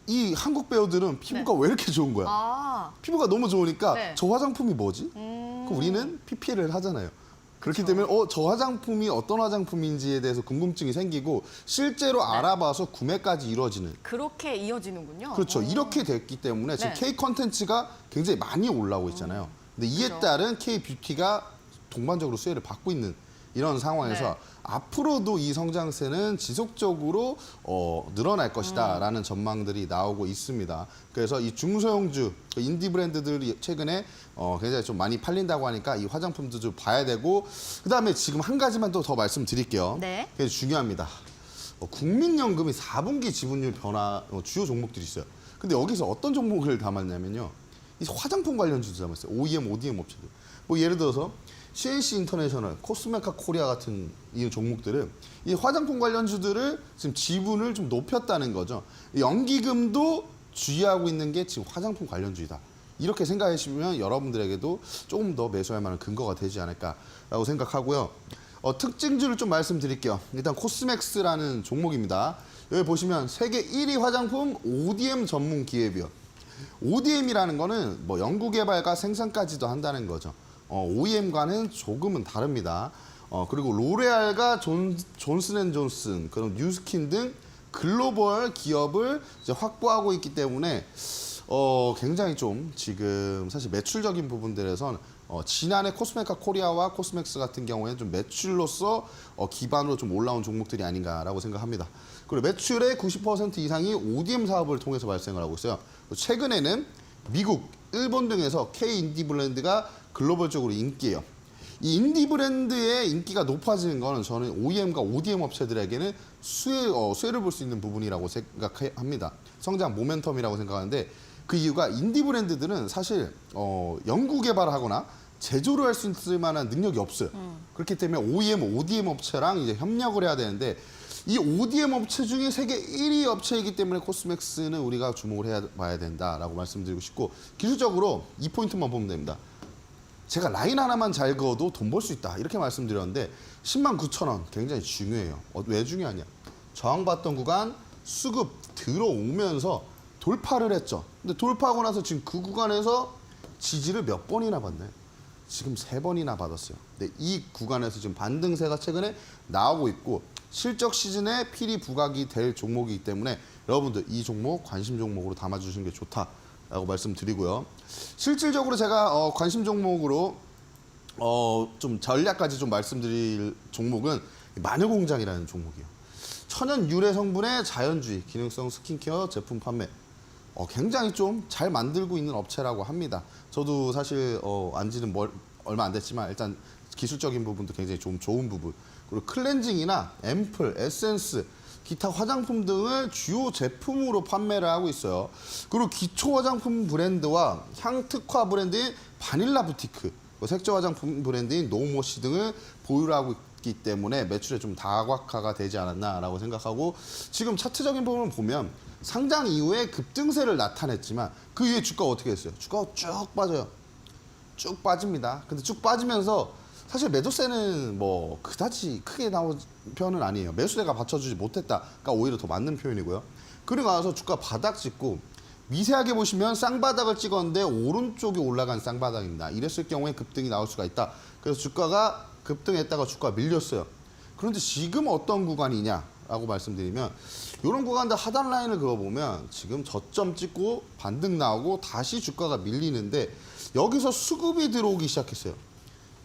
이 한국 배우들은 피부가 왜 이렇게 좋은 거야? 아, 피부가 너무 좋으니까 네. 저 화장품이 뭐지? 그럼 우리는 PPL을 하잖아요. 그렇기 그쵸. 때문에 저 화장품이 어떤 화장품인지에 대해서 궁금증이 생기고 실제로 알아봐서 구매까지 이루어지는. 그렇게 이어지는군요. 그렇죠. 오. 이렇게 됐기 때문에 지금 네. K 컨텐츠가 굉장히 많이 올라오고 있잖아요. 근데 이에 그죠. 따른 K 뷰티가 동반적으로 수혜를 받고 있는 이런 상황에서 네. 앞으로도 이 성장세는 지속적으로 늘어날 것이다라는 전망들이 나오고 있습니다. 그래서 이 중소형주, 인디 브랜드들이 최근에 굉장히 좀 많이 팔린다고 하니까 이 화장품도 좀 봐야 되고 그다음에 지금 한 가지만 또 더 말씀드릴게요. 네. 그게 중요합니다. 국민연금이 4분기 지분율 변화 주요 종목들이 있어요. 근데 여기서 어떤 종목을 담았냐면요. 이 화장품 관련주도 담았어요. OEM, ODM 업체들. 뭐 예를 들어서 CNC 인터내셔널, 코스메카 코리아 같은 이 종목들은 이 화장품 관련주들을 지금 지분을 좀 높였다는 거죠. 연기금도 주의하고 있는 게 지금 화장품 관련주이다. 이렇게 생각해 주시면 여러분들에게도 조금 더 매수할 만한 근거가 되지 않을까라고 생각하고요. 특징주를 좀 말씀드릴게요. 일단 코스맥스라는 종목입니다. 여기 보시면 세계 1위 화장품 ODM 전문 기업이요. ODM이라는 거는 뭐 연구개발과 생산까지도 한다는 거죠. OEM과는 조금은 다릅니다. 그리고 로레알과 존슨앤존슨, 그런 뉴스킨 등 글로벌 기업을 이제 확보하고 있기 때문에 굉장히 좀 지금 사실 매출적인 부분들에선 지난해 코스메카 코리아와 코스맥스 같은 경우에는 좀 매출로서 기반으로 좀 올라온 종목들이 아닌가라고 생각합니다. 그리고 매출의 90% 이상이 ODM 사업을 통해서 발생을 하고 있어요. 최근에는 미국, 일본 등에서 K 인디 브랜드가 글로벌적으로 인기예요. 이 인디 브랜드의 인기가 높아지는 거는 저는 OEM과 ODM 업체들에게는 수혜를 볼 수 있는 부분이라고 생각합니다. 성장 모멘텀이라고 생각하는데 그 이유가 인디 브랜드들은 사실 연구 개발을 하거나 제조를 할 수 있을 만한 능력이 없어요. 그렇기 때문에 OEM, ODM 업체랑 이제 협력을 해야 되는데 이 ODM 업체 중에 세계 1위 업체이기 때문에 코스맥스는 우리가 주목을 해봐야 된다라고 말씀드리고 싶고 기술적으로 이 포인트만 보면 됩니다. 제가 라인 하나만 잘 그어도 돈 벌 수 있다 이렇게 말씀드렸는데 109,000원 굉장히 중요해요. 왜 중요하냐? 저항받던 구간 수급 들어오면서 돌파를 했죠. 근데 돌파하고 나서 지금 그 구간에서 지지를 몇 번이나 받나요? 지금 3번이나 받았어요. 근데 이 구간에서 지금 반등세가 최근에 나오고 있고 실적 시즌에 필히 부각이 될 종목이기 때문에 여러분들 이 종목 관심 종목으로 담아주시는 게 좋다라고 말씀드리고요. 실질적으로 제가 관심 종목으로 좀 전략까지 좀 말씀드릴 종목은 마녀공장이라는 종목이에요. 천연 유래 성분의 자연주의 기능성 스킨케어 제품 판매. 굉장히 좀 잘 만들고 있는 업체라고 합니다. 저도 사실 안지는 얼마 안 됐지만 일단 기술적인 부분도 굉장히 좀 좋은 부분. 그리고 클렌징이나 앰플, 에센스, 기타 화장품 등을 주요 제품으로 판매를 하고 있어요. 그리고 기초 화장품 브랜드와 향 특화 브랜드인 바닐라 부티크, 색조 화장품 브랜드인 노모시 등을 보유를 하고 있기 때문에 매출에 좀 다각화가 되지 않았나라고 생각하고 지금 차트적인 부분을 보면 상장 이후에 급등세를 나타냈지만 그 이후에 주가가 어떻게 됐어요? 주가가 쭉 빠져요. 쭉 빠집니다. 근데 쭉 빠지면서 사실 매도세는 뭐 그다지 크게 나온 편은 아니에요. 매수세가 받쳐주지 못했다가 오히려 더 맞는 표현이고요. 그리고 나서 주가 바닥 찍고 미세하게 보시면 쌍바닥을 찍었는데 오른쪽이 올라간 쌍바닥입니다. 이랬을 경우에 급등이 나올 수가 있다. 그래서 주가가 급등했다가 주가가 밀렸어요. 그런데 지금 어떤 구간이냐라고 말씀드리면 이런 구간들 하단 라인을 그어보면 지금 저점 찍고 반등 나오고 다시 주가가 밀리는데 여기서 수급이 들어오기 시작했어요.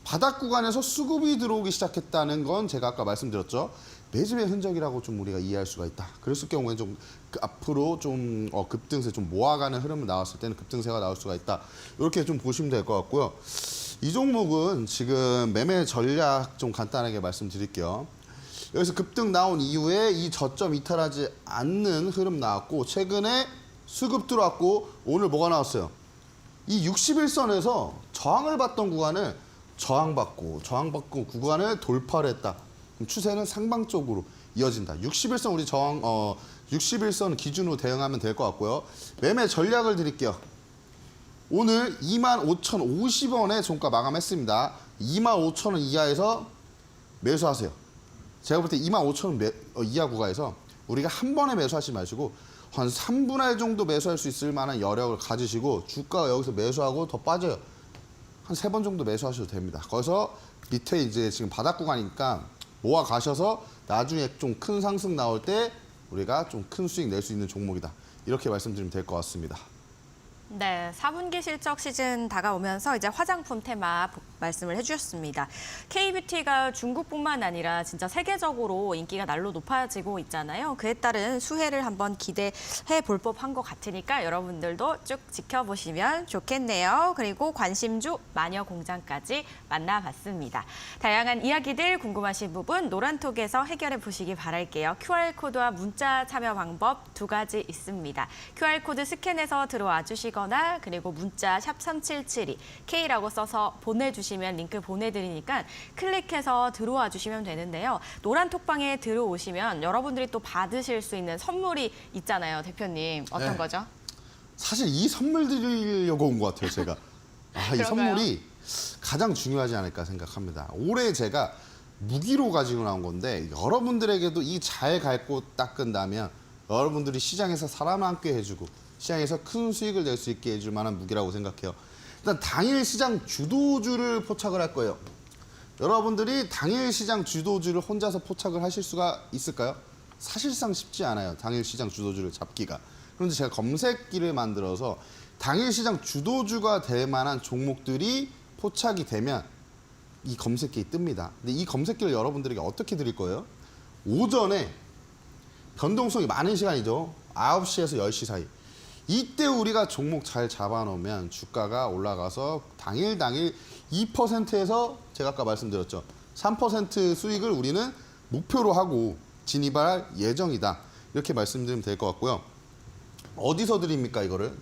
바닥 구간에서 수급이 들어오기 시작했다는 건 제가 아까 말씀드렸죠. 매집의 흔적이라고 좀 우리가 이해할 수가 있다. 그랬을 경우에 좀 앞으로 좀 급등세 좀 모아가는 흐름이 나왔을 때는 급등세가 나올 수가 있다. 이렇게 좀 보시면 될 것 같고요. 이 종목은 지금 매매 전략 좀 간단하게 말씀드릴게요. 여기서 급등 나온 이후에 이 저점 이탈하지 않는 흐름 나왔고 최근에 수급 들어왔고 오늘 뭐가 나왔어요? 이 61선에서 저항을 받던 구간을 저항받고 구간을 돌파를 했다. 그럼 추세는 상방 쪽으로 이어진다. 61선 우리 61선 기준으로 대응하면 될 것 같고요. 매매 전략을 드릴게요. 오늘 25,050원에 종가 마감했습니다. 25,000원 이하에서 매수하세요. 제가 볼 때 25,000원 이하 구간에서 우리가 한 번에 매수하지 마시고 한 3분의 1 정도 매수할 수 있을 만한 여력을 가지시고 주가가 여기서 매수하고 더 빠져요. 한 3번 정도 매수하셔도 됩니다. 거기서 밑에 이제 지금 바닥 구간이니까 모아 가셔서 나중에 좀 큰 상승 나올 때 우리가 좀 큰 수익 낼 수 있는 종목이다. 이렇게 말씀드리면 될 것 같습니다. 네, 4분기 실적 시즌 다가오면서 이제 화장품 테마 말씀을 해주셨습니다. K뷰티가 중국뿐만 아니라 진짜 세계적으로 인기가 날로 높아지고 있잖아요. 그에 따른 수혜를 한번 기대해 볼 법한 것 같으니까 여러분들도 쭉 지켜보시면 좋겠네요. 그리고 관심주 마녀공장까지 만나봤습니다. 다양한 이야기들 궁금하신 부분 노란톡에서 해결해 보시기 바랄게요. QR코드와 문자 참여 방법 2가지 있습니다. QR코드 스캔해서 들어와 주시거나 그리고 문자 샵 3772 K라고 써서 보내주시면 링크 보내드리니까 클릭해서 들어와 주시면 되는데요. 노란 톡방에 들어오시면 여러분들이 또 받으실 수 있는 선물이 있잖아요, 대표님. 어떤 네. 거죠? 사실 이 선물 드리려고 온 것 같아요, 제가. 이 그런가요? 선물이 가장 중요하지 않을까 생각합니다. 올해 제가 무기로 가지고 나온 건데 여러분들에게도 이 잘 갈고 닦은다면 여러분들이 시장에서 살아남게 해주고 시장에서 큰 수익을 낼 수 있게 해줄 만한 무기라고 생각해요. 일단 당일 시장 주도주를 포착을 할 거예요. 여러분들이 당일 시장 주도주를 혼자서 포착을 하실 수가 있을까요? 사실상 쉽지 않아요. 당일 시장 주도주를 잡기가. 그런데 제가 검색기를 만들어서 당일 시장 주도주가 될 만한 종목들이 포착이 되면 이 검색기에 뜹니다. 근데 이 검색기를 여러분들에게 어떻게 드릴 거예요? 오전에 변동성이 많은 시간이죠. 9시에서 10시 사이. 이때 우리가 종목 잘 잡아놓으면 주가가 올라가서 당일 2%에서 제가 아까 말씀드렸죠. 3% 수익을 우리는 목표로 하고 진입할 예정이다. 이렇게 말씀드리면 될 것 같고요. 어디서 드립니까 이거를?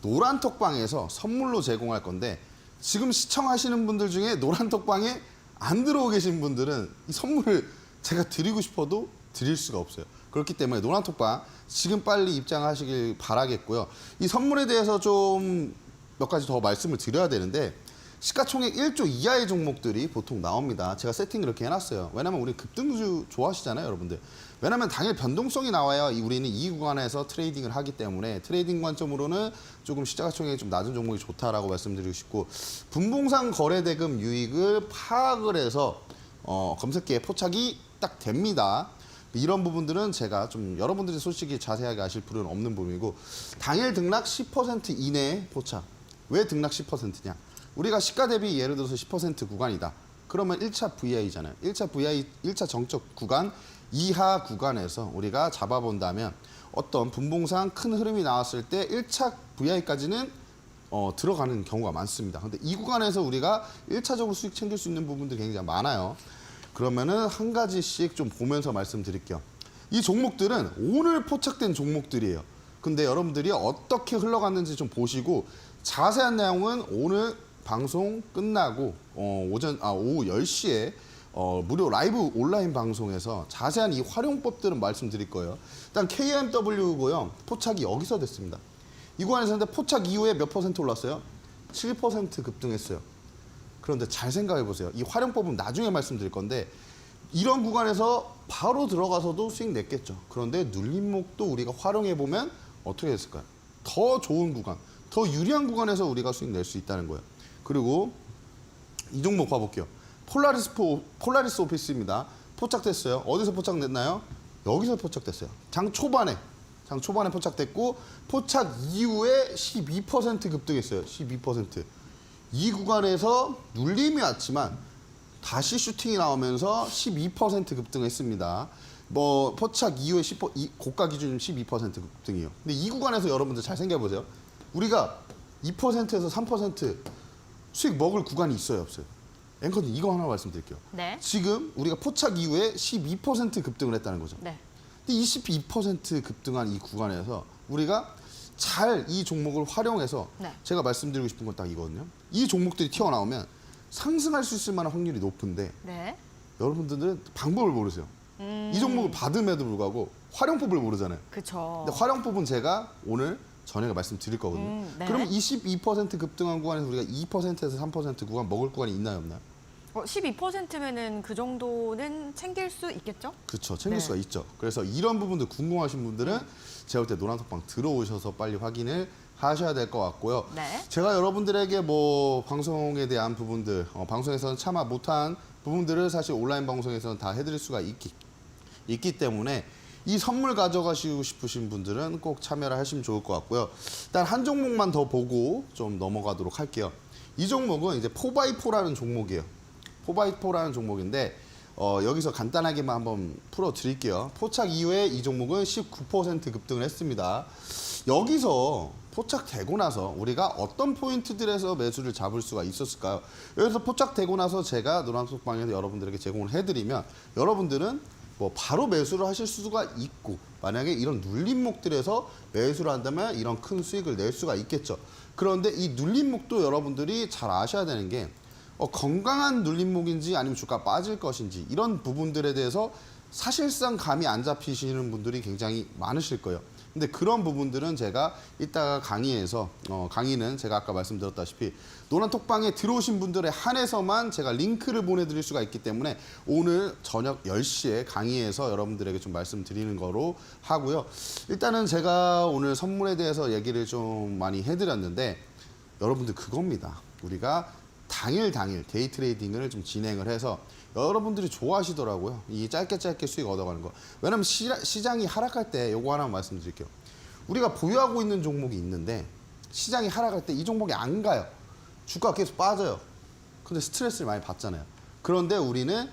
노란톡방에서 선물로 제공할 건데 지금 시청하시는 분들 중에 노란톡방에 안 들어오 계신 분들은 이 선물을 제가 드리고 싶어도 드릴 수가 없어요. 그렇기 때문에 노란톡방 지금 빨리 입장하시길 바라겠고요. 이 선물에 대해서 좀 몇 가지 더 말씀을 드려야 되는데 시가총액 1조 이하의 종목들이 보통 나옵니다. 제가 세팅을 이렇게 해놨어요. 왜냐면 우리 급등주 좋아하시잖아요, 여러분들. 왜냐면 당일 변동성이 나와야 우리는 이 구간에서 트레이딩을 하기 때문에 트레이딩 관점으로는 조금 시가총액이 좀 낮은 종목이 좋다라고 말씀드리고 싶고, 분봉상 거래대금 유익을 파악을 해서 검색기에 포착이 딱 됩니다. 이런 부분들은 제가 좀 여러분들이 솔직히 자세하게 아실 필요는 없는 부분이고, 당일 등락 10% 이내에 포착. 왜 등락 10%냐? 우리가 시가 대비 예를 들어서 10% 구간이다. 그러면 1차 VI잖아요. 1차 VI, 1차 정적 구간 이하 구간에서 우리가 잡아본다면 어떤 분봉상 큰 흐름이 나왔을 때 1차 VI까지는 들어가는 경우가 많습니다. 근데 이 구간에서 우리가 1차적으로 수익 챙길 수 있는 부분들이 굉장히 많아요. 그러면은 한 가지씩 좀 보면서 말씀드릴게요. 이 종목들은 오늘 포착된 종목들이에요. 근데 여러분들이 어떻게 흘러갔는지 좀 보시고, 자세한 내용은 오늘 방송 끝나고 오후 10시에 무료 라이브 온라인 방송에서 자세한 이 활용법들은 말씀드릴 거예요. 일단 KMW고요. 포착이 여기서 됐습니다. 이 구간에서 포착 이후에 몇 퍼센트 올랐어요? 7% 급등했어요. 그런데 잘 생각해 보세요. 이 활용법은 나중에 말씀드릴 건데, 이런 구간에서 바로 들어가서도 수익 냈겠죠. 그런데 눌림목도 우리가 활용해 보면 어떻게 됐을까요? 더 좋은 구간, 더 유리한 구간에서 우리가 수익 낼 수 있다는 거예요. 그리고 이 종목 봐볼게요. 폴라리스 오피스입니다. 포착됐어요. 어디서 포착됐나요? 여기서 포착됐어요. 장 초반에 포착됐고, 포착 이후에 12% 급등했어요. 12%. 이 구간에서 눌림이 왔지만 다시 슈팅이 나오면서 12% 급등했습니다. 포착 이후에 고가 기준 12% 급등이에요. 근데 이 구간에서 여러분들 잘 생각해보세요. 우리가 2%에서 3% 수익 먹을 구간이 있어요, 없어요? 앵커님, 이거 하나 말씀드릴게요. 네. 지금 우리가 포착 이후에 12% 급등을 했다는 거죠. 네. 근데 22% 급등한 이 구간에서 우리가 잘 이 종목을 활용해서, 네. 제가 말씀드리고 싶은 건 딱 이거거든요. 이 종목들이 튀어나오면 상승할 수 있을 만한 확률이 높은데, 네. 여러분들은 방법을 모르세요. 이 종목을 받음에도 불구하고 활용법을 모르잖아요. 그쵸. 근데 활용법은 제가 오늘 저녁에 말씀드릴 거거든요. 네. 그러면 22% 급등한 구간에서 우리가 2%에서 3% 구간 먹을 구간이 있나요, 없나요? 12%면은 그 정도는 챙길 수 있겠죠? 그렇죠. 챙길 네. 수가 있죠. 그래서 이런 부분들 궁금하신 분들은 제가 볼 때 노란톡방 들어오셔서 빨리 확인을 하셔야 될 것 같고요. 네. 제가 여러분들에게 방송에 대한 부분들, 방송에서는 참아 못한 부분들을 사실 온라인 방송에서는 다 해드릴 수가 있기 때문에 이 선물 가져가시고 싶으신 분들은 꼭 참여를 하시면 좋을 것 같고요. 일단 한 종목만 더 보고 좀 넘어가도록 할게요. 이 종목은 이제 4x4라는 종목이에요. 4x4라는 종목인데 여기서 간단하게만 한번 풀어드릴게요. 포착 이후에 이 종목은 19% 급등을 했습니다. 여기서 포착되고 나서 우리가 어떤 포인트들에서 매수를 잡을 수가 있었을까요? 여기서 포착되고 나서 제가 노란톡방에서 여러분들에게 제공을 해드리면 여러분들은 바로 매수를 하실 수가 있고, 만약에 이런 눌림목들에서 매수를 한다면 이런 큰 수익을 낼 수가 있겠죠. 그런데 이 눌림목도 여러분들이 잘 아셔야 되는 게 건강한 눌림목인지 아니면 주가 빠질 것인지, 이런 부분들에 대해서 사실상 감이 안 잡히시는 분들이 굉장히 많으실 거예요. 근데 그런 부분들은 제가 이따가 강의에서 강의는 제가 아까 말씀드렸다시피 노란톡방에 들어오신 분들에 한해서만 제가 링크를 보내드릴 수가 있기 때문에 오늘 저녁 10시에 강의에서 여러분들에게 좀 말씀드리는 거로 하고요. 일단은 제가 오늘 선물에 대해서 얘기를 좀 많이 해드렸는데, 여러분들 그겁니다. 우리가 당일 데이 트레이딩을 좀 진행을 해서 여러분들이 좋아하시더라고요. 이 짧게 수익 얻어가는 거. 왜냐면 시장이 하락할 때 요거 하나 말씀드릴게요. 우리가 보유하고 있는 종목이 있는데 시장이 하락할 때 이 종목이 안 가요. 주가가 계속 빠져요. 근데 스트레스를 많이 받잖아요. 그런데 우리는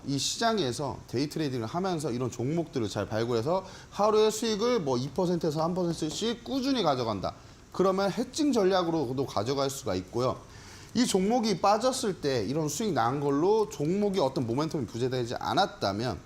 이 시장에서 데이 트레이딩을 하면서 이런 종목들을 잘 발굴해서 하루에 수익을 2%에서 3%씩 꾸준히 가져간다. 그러면 해칭 전략으로도 가져갈 수가 있고요. 이 종목이 빠졌을 때 이런 수익 난 걸로 종목이 어떤 모멘텀이 부재되지 않았다면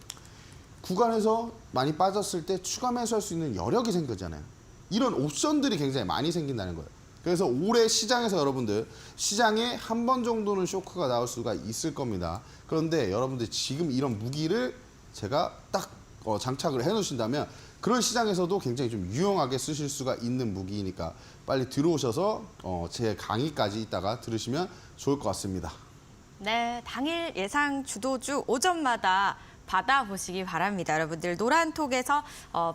구간에서 많이 빠졌을 때 추가 매수할 수 있는 여력이 생기잖아요. 이런 옵션들이 굉장히 많이 생긴다는 거예요. 그래서 올해 시장에서 여러분들 시장에 한 번 정도는 쇼크가 나올 수가 있을 겁니다. 그런데 여러분들 지금 이런 무기를 제가 딱 장착을 해놓으신다면 그런 시장에서도 굉장히 좀 유용하게 쓰실 수가 있는 무기이니까 빨리 들어오셔서 제 강의까지 이따가 들으시면 좋을 것 같습니다. 네, 당일 예상 주도주 오전마다 받아보시기 바랍니다. 여러분들 노란톡에서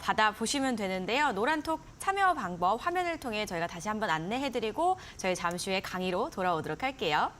받아보시면 되는데요. 노란톡 참여 방법 화면을 통해 저희가 다시 한번 안내해드리고 저희 잠시 후에 강의로 돌아오도록 할게요.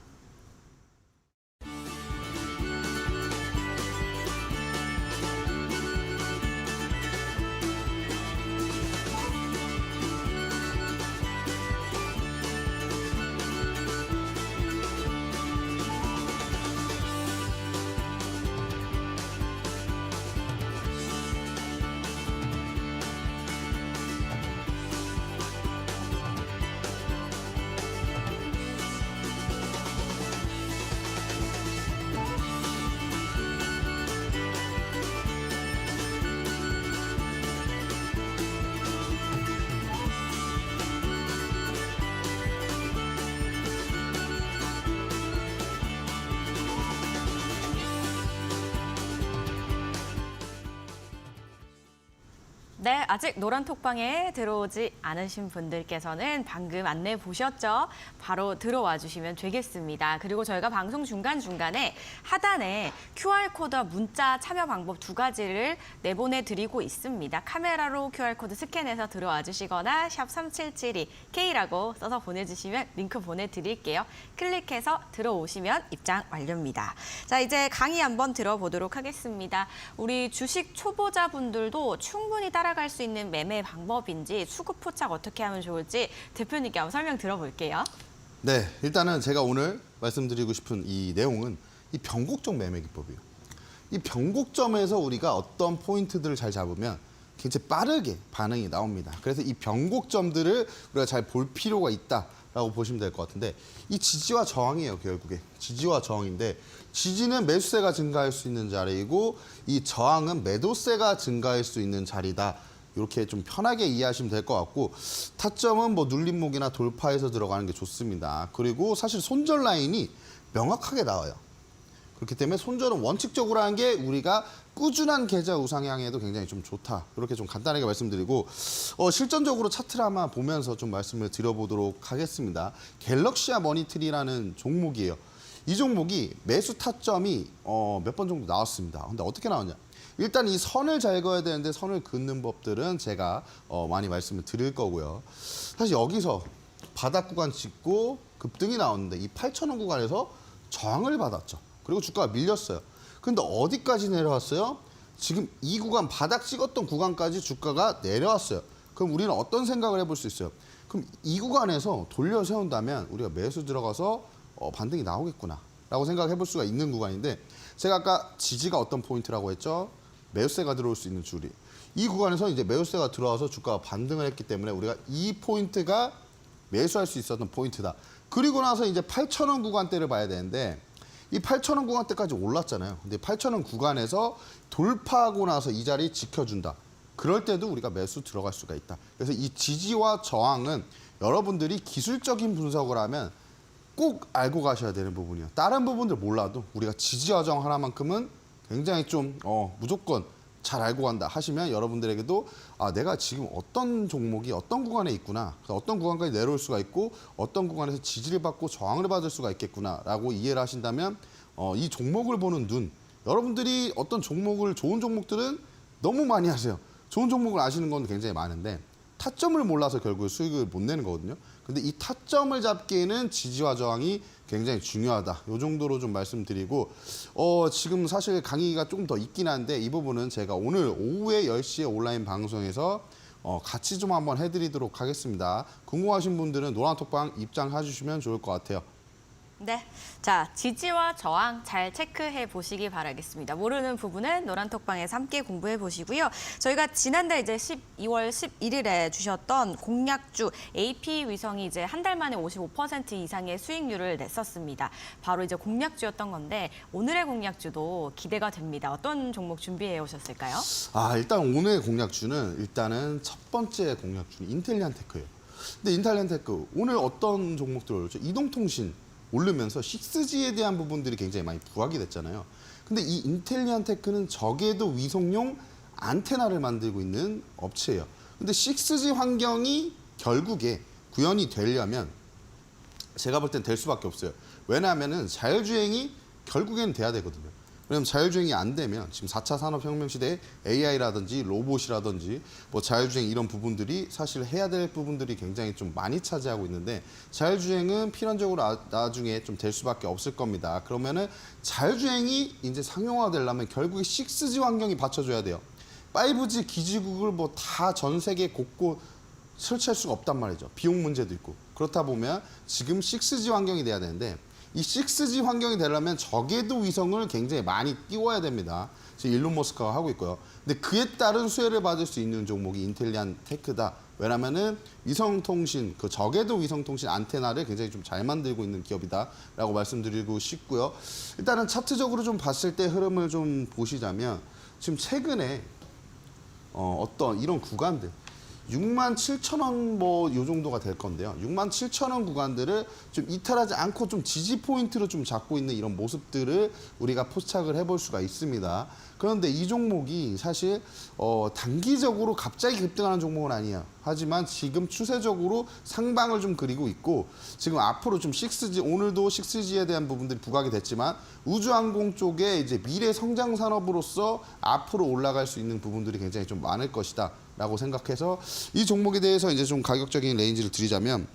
네, 아직 노란톡방에 들어오지 않으신 분들께서는 방금 안내 보셨죠? 바로 들어와 주시면 되겠습니다. 그리고 저희가 방송 중간중간에 하단에 QR코드와 문자 참여 방법 두 가지를 내보내드리고 있습니다. 카메라로 QR코드 스캔해서 들어와 주시거나 샵 3772K라고 써서 보내주시면 링크 보내드릴게요. 클릭해서 들어오시면 입장 완료입니다. 자, 이제 강의 한번 들어보도록 하겠습니다. 우리 주식 초보자분들도 충분히 따라갈 수 있는 매매 방법인지 수급 포착 어떻게 하면 좋을지 대표님께 한번 설명 들어볼게요. 네, 일단은 제가 오늘 말씀드리고 싶은 이 내용은 이 변곡점 매매 기법이에요. 이 변곡점에서 우리가 어떤 포인트들을 잘 잡으면 굉장히 빠르게 반응이 나옵니다. 그래서 이 변곡점들을 우리가 잘 볼 필요가 있다라고 보시면 될 것 같은데 이 지지와 저항이에요, 결국에. 지지와 저항인데 지지는 매수세가 증가할 수 있는 자리이고 이 저항은 매도세가 증가할 수 있는 자리다. 이렇게 좀 편하게 이해하시면 될 것 같고 타점은 뭐 눌림목이나 돌파해서 들어가는 게 좋습니다. 그리고 사실 손절 라인이 명확하게 나와요. 그렇기 때문에 손절은 원칙적으로 하는 게 우리가 꾸준한 계좌 우상향에도 굉장히 좀 좋다. 이렇게 좀 간단하게 말씀드리고 실전적으로 차트를 한번 보면서 좀 말씀을 드려보도록 하겠습니다. 갤럭시아 머니트리라는 종목이에요. 이 종목이 매수 타점이 몇 번 정도 나왔습니다. 근데 어떻게 나왔냐? 일단 이 선을 잘 그어야 되는데 선을 긋는 법들은 제가 많이 말씀을 드릴 거고요. 사실 여기서 바닥 구간 찍고 급등이 나왔는데 이 8,000원 구간에서 저항을 받았죠. 그리고 주가가 밀렸어요. 근데 어디까지 내려왔어요? 지금 이 구간 바닥 찍었던 구간까지 주가가 내려왔어요. 그럼 우리는 어떤 생각을 해볼 수 있어요? 그럼 이 구간에서 돌려 세운다면 우리가 매수 들어가서 반등이 나오겠구나 라고 생각해 볼 수가 있는 구간인데 제가 아까 지지가 어떤 포인트라고 했죠? 매수세가 들어올 수 있는 줄이. 이 구간에서 이제 매수세가 들어와서 주가가 반등을 했기 때문에 우리가 이 포인트가 매수할 수 있었던 포인트다. 그리고 나서 이제 8,000원 구간대를 봐야 되는데 이 8,000원 구간대까지 올랐잖아요. 근데 8,000원 구간에서 돌파하고 나서 이 자리 지켜준다. 그럴 때도 우리가 매수 들어갈 수가 있다. 그래서 이 지지와 저항은 여러분들이 기술적인 분석을 하면 꼭 알고 가셔야 되는 부분이에요. 다른 부분들 몰라도 우리가 지지와 저항 하나만큼은 굉장히 좀 무조건 잘 알고 간다 하시면 여러분들에게도 내가 지금 어떤 종목이 어떤 구간에 있구나. 어떤 구간까지 내려올 수가 있고 어떤 구간에서 지지를 받고 저항을 받을 수가 있겠구나라고 이해를 하신다면 이 종목을 보는 눈. 여러분들이 어떤 종목을 좋은 종목들은 너무 많이 하세요. 좋은 종목을 아시는 건 굉장히 많은데 타점을 몰라서 결국 수익을 못 내는 거거든요. 근데 이 타점을 잡기에는 지지와 저항이 굉장히 중요하다. 이 정도로 좀 말씀드리고 지금 사실 강의가 조금 더 있긴 한데 이 부분은 제가 오늘 오후에 10시에 온라인 방송에서 같이 좀 한번 해드리도록 하겠습니다. 궁금하신 분들은 노란톡방 입장해 주시면 좋을 것 같아요. 네, 자 지지와 저항 잘 체크해 보시기 바라겠습니다. 모르는 부분은 노란톡방에서 함께 공부해 보시고요. 저희가 지난달 이제 12월 11일에 주셨던 공약주 AP위성이 이제 한 달 만에 55% 이상의 수익률을 냈었습니다. 바로 이제 공약주였던 건데 오늘의 공약주도 기대가 됩니다. 어떤 종목 준비해 오셨을까요? 일단 오늘의 공약주는 일단은 첫 번째 공약주는 인텔리안테크예요. 근데 인텔리안테크 오늘 어떤 종목들 올렸죠? 이동통신 오르면서 6G에 대한 부분들이 굉장히 많이 부각이 됐잖아요. 근데 이 인텔리안테크는 적에도 위성용 안테나를 만들고 있는 업체예요. 근데 6G 환경이 결국에 구현이 되려면 제가 볼 땐 될 수밖에 없어요. 왜냐하면은 자율주행이 결국에는 돼야 되거든요. 왜냐면 자율주행이 안 되면 지금 4차 산업혁명 시대에 AI라든지 로봇이라든지 뭐 자율주행 이런 부분들이 사실 해야 될 부분들이 굉장히 좀 많이 차지하고 있는데 자율주행은 필연적으로 나중에 좀 될 수밖에 없을 겁니다. 그러면은 자율주행이 이제 상용화되려면 결국에 6G 환경이 받쳐줘야 돼요. 5G 기지국을 뭐 다 전 세계 곳곳 설치할 수가 없단 말이죠. 비용 문제도 있고. 그렇다 보면 지금 6G 환경이 돼야 되는데 이 6G 환경이 되려면 저궤도 위성을 굉장히 많이 띄워야 됩니다. 지금 일론 머스크가 하고 있고요. 근데 그에 따른 수혜를 받을 수 있는 종목이 인텔리안 테크다. 왜냐면은 위성통신, 그 저궤도 위성통신 안테나를 굉장히 좀 잘 만들고 있는 기업이다라고 말씀드리고 싶고요. 일단은 차트적으로 좀 봤을 때 흐름을 좀 보시자면 지금 최근에 어떤 이런 구간들 67,000원 뭐 요 정도가 될 건데요. 67,000원 구간들을 좀 이탈하지 않고 좀 지지 포인트로 좀 잡고 있는 이런 모습들을 우리가 포착을 해볼 수가 있습니다. 그런데 이 종목이 사실 단기적으로 갑자기 급등하는 종목은 아니에요. 하지만 지금 추세적으로 상방을 좀 그리고 있고 지금 앞으로 좀 6G 오늘도 6G에 대한 부분들이 부각이 됐지만 우주항공 쪽에 이제 미래 성장 산업으로서 앞으로 올라갈 수 있는 부분들이 굉장히 좀 많을 것이다. 라고 생각해서 이 종목에 대해서 이제 좀 가격적인 레인지를 드리자면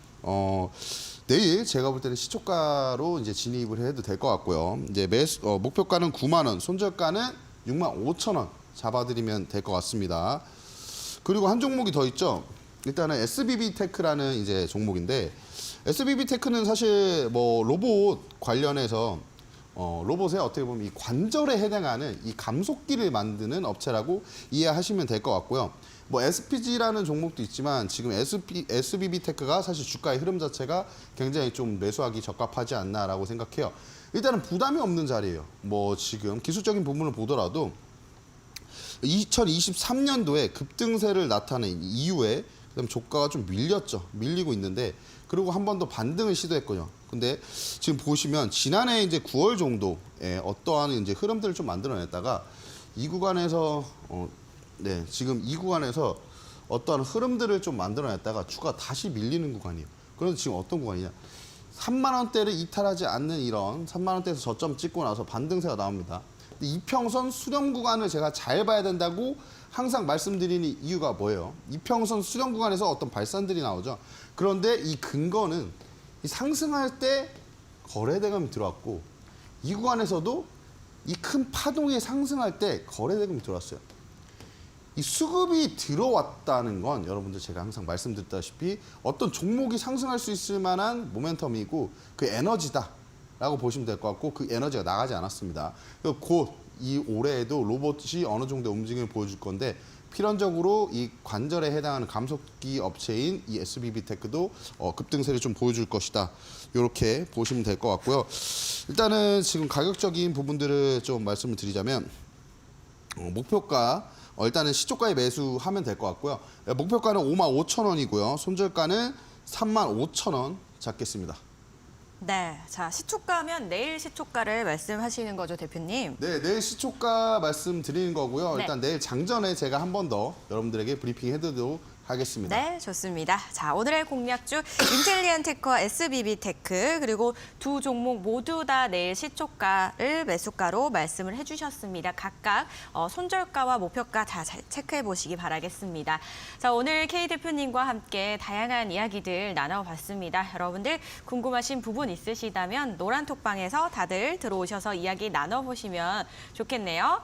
내일 제가 볼 때는 시초가로 이제 진입을 해도 될 것 같고요. 이제 목표가는 9만 원, 손절가는 6만 5천 원 잡아드리면 될 것 같습니다. 그리고 한 종목이 더 있죠. 일단은 SBB 테크라는 이제 종목인데 SBB 테크는 사실 뭐 로봇 관련해서 로봇에 어떻게 보면 이 관절에 해당하는 이 감속기를 만드는 업체라고 이해하시면 될 것 같고요. 뭐 SPG라는 종목도 있지만 지금 SBB 테크가 사실 주가의 흐름 자체가 굉장히 좀 매수하기 적합하지 않나라고 생각해요. 일단은 부담이 없는 자리예요. 뭐 지금 기술적인 부분을 보더라도 2023년도에 급등세를 나타낸 이후에 그다음 주가가 좀 밀리고 있는데 그리고 한 번 더 반등을 시도했거든요. 근데 지금 보시면 지난해 이제 9월 정도에 어떠한 이제 흐름들을 좀 만들어냈다가 이 구간에서 지금 이 구간에서 어떠한 흐름들을 좀 만들어냈다가 주가 다시 밀리는 구간이에요. 그런데 지금 어떤 구간이냐? 3만 원대를 이탈하지 않는 이런 3만 원대에서 저점 찍고 나서 반등세가 나옵니다. 근데 이평선 수렴 구간을 제가 잘 봐야 된다고 항상 말씀드리는 이유가 뭐예요? 이평선 수렴 구간에서 어떤 발산들이 나오죠. 그런데 이 근거는 이 상승할 때 거래대금이 들어왔고 이 구간에서도 이 큰 파동이 상승할 때 거래대금이 들어왔어요. 이 수급이 들어왔다는 건 여러분들 제가 항상 말씀드렸다시피 어떤 종목이 상승할 수 있을 만한 모멘텀이고 그 에너지다라고 보시면 될 것 같고 그 에너지가 나가지 않았습니다. 곧 이 올해에도 로봇이 어느 정도 움직임을 보여줄 건데 필연적으로 이 관절에 해당하는 감속기 업체인 이 SBB 테크도 급등세를 좀 보여줄 것이다. 이렇게 보시면 될 것 같고요. 일단은 지금 가격적인 부분들을 좀 말씀을 드리자면 목표가 일단은 시초가에 매수하면 될 것 같고요. 목표가는 5만 5천 원이고요. 손절가는 3만 5천 원 잡겠습니다. 네, 자 시초가면 내일 시초가를 말씀하시는 거죠, 대표님? 네, 내일 시초가 말씀드리는 거고요. 네. 일단 내일 장전에 제가 한 번 더 여러분들에게 브리핑 해드리도록 하겠습니다. 네, 좋습니다. 자, 오늘의 공략주 인텔리안 테크와 SBB 테크 그리고 두 종목 모두 다 내일 시초가를 매수가로 말씀을 해주셨습니다. 각각 손절가와 목표가 다 잘 체크해 보시기 바라겠습니다. 자, 오늘 K 대표님과 함께 다양한 이야기들 나눠봤습니다. 여러분들 궁금하신 부분 있으시다면 노란 톡방에서 다들 들어오셔서 이야기 나눠보시면 좋겠네요.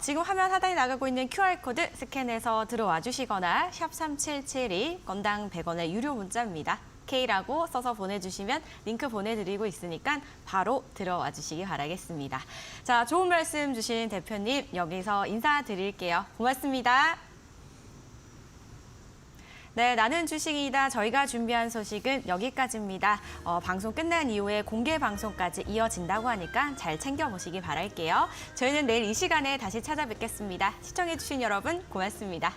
지금 화면 하단에 나가고 있는 QR코드 스캔해서 들어와 주시거나 샵 3772 건당 100원의 유료 문자입니다. K라고 써서 보내주시면 링크 보내드리고 있으니까 바로 들어와 주시기 바라겠습니다. 자, 좋은 말씀 주신 대표님 여기서 인사드릴게요. 고맙습니다. 네, 나는 주식이다. 저희가 준비한 소식은 여기까지입니다. 방송 끝난 이후에 공개 방송까지 이어진다고 하니까 잘 챙겨보시기 바랄게요. 저희는 내일 이 시간에 다시 찾아뵙겠습니다. 시청해주신 여러분 고맙습니다.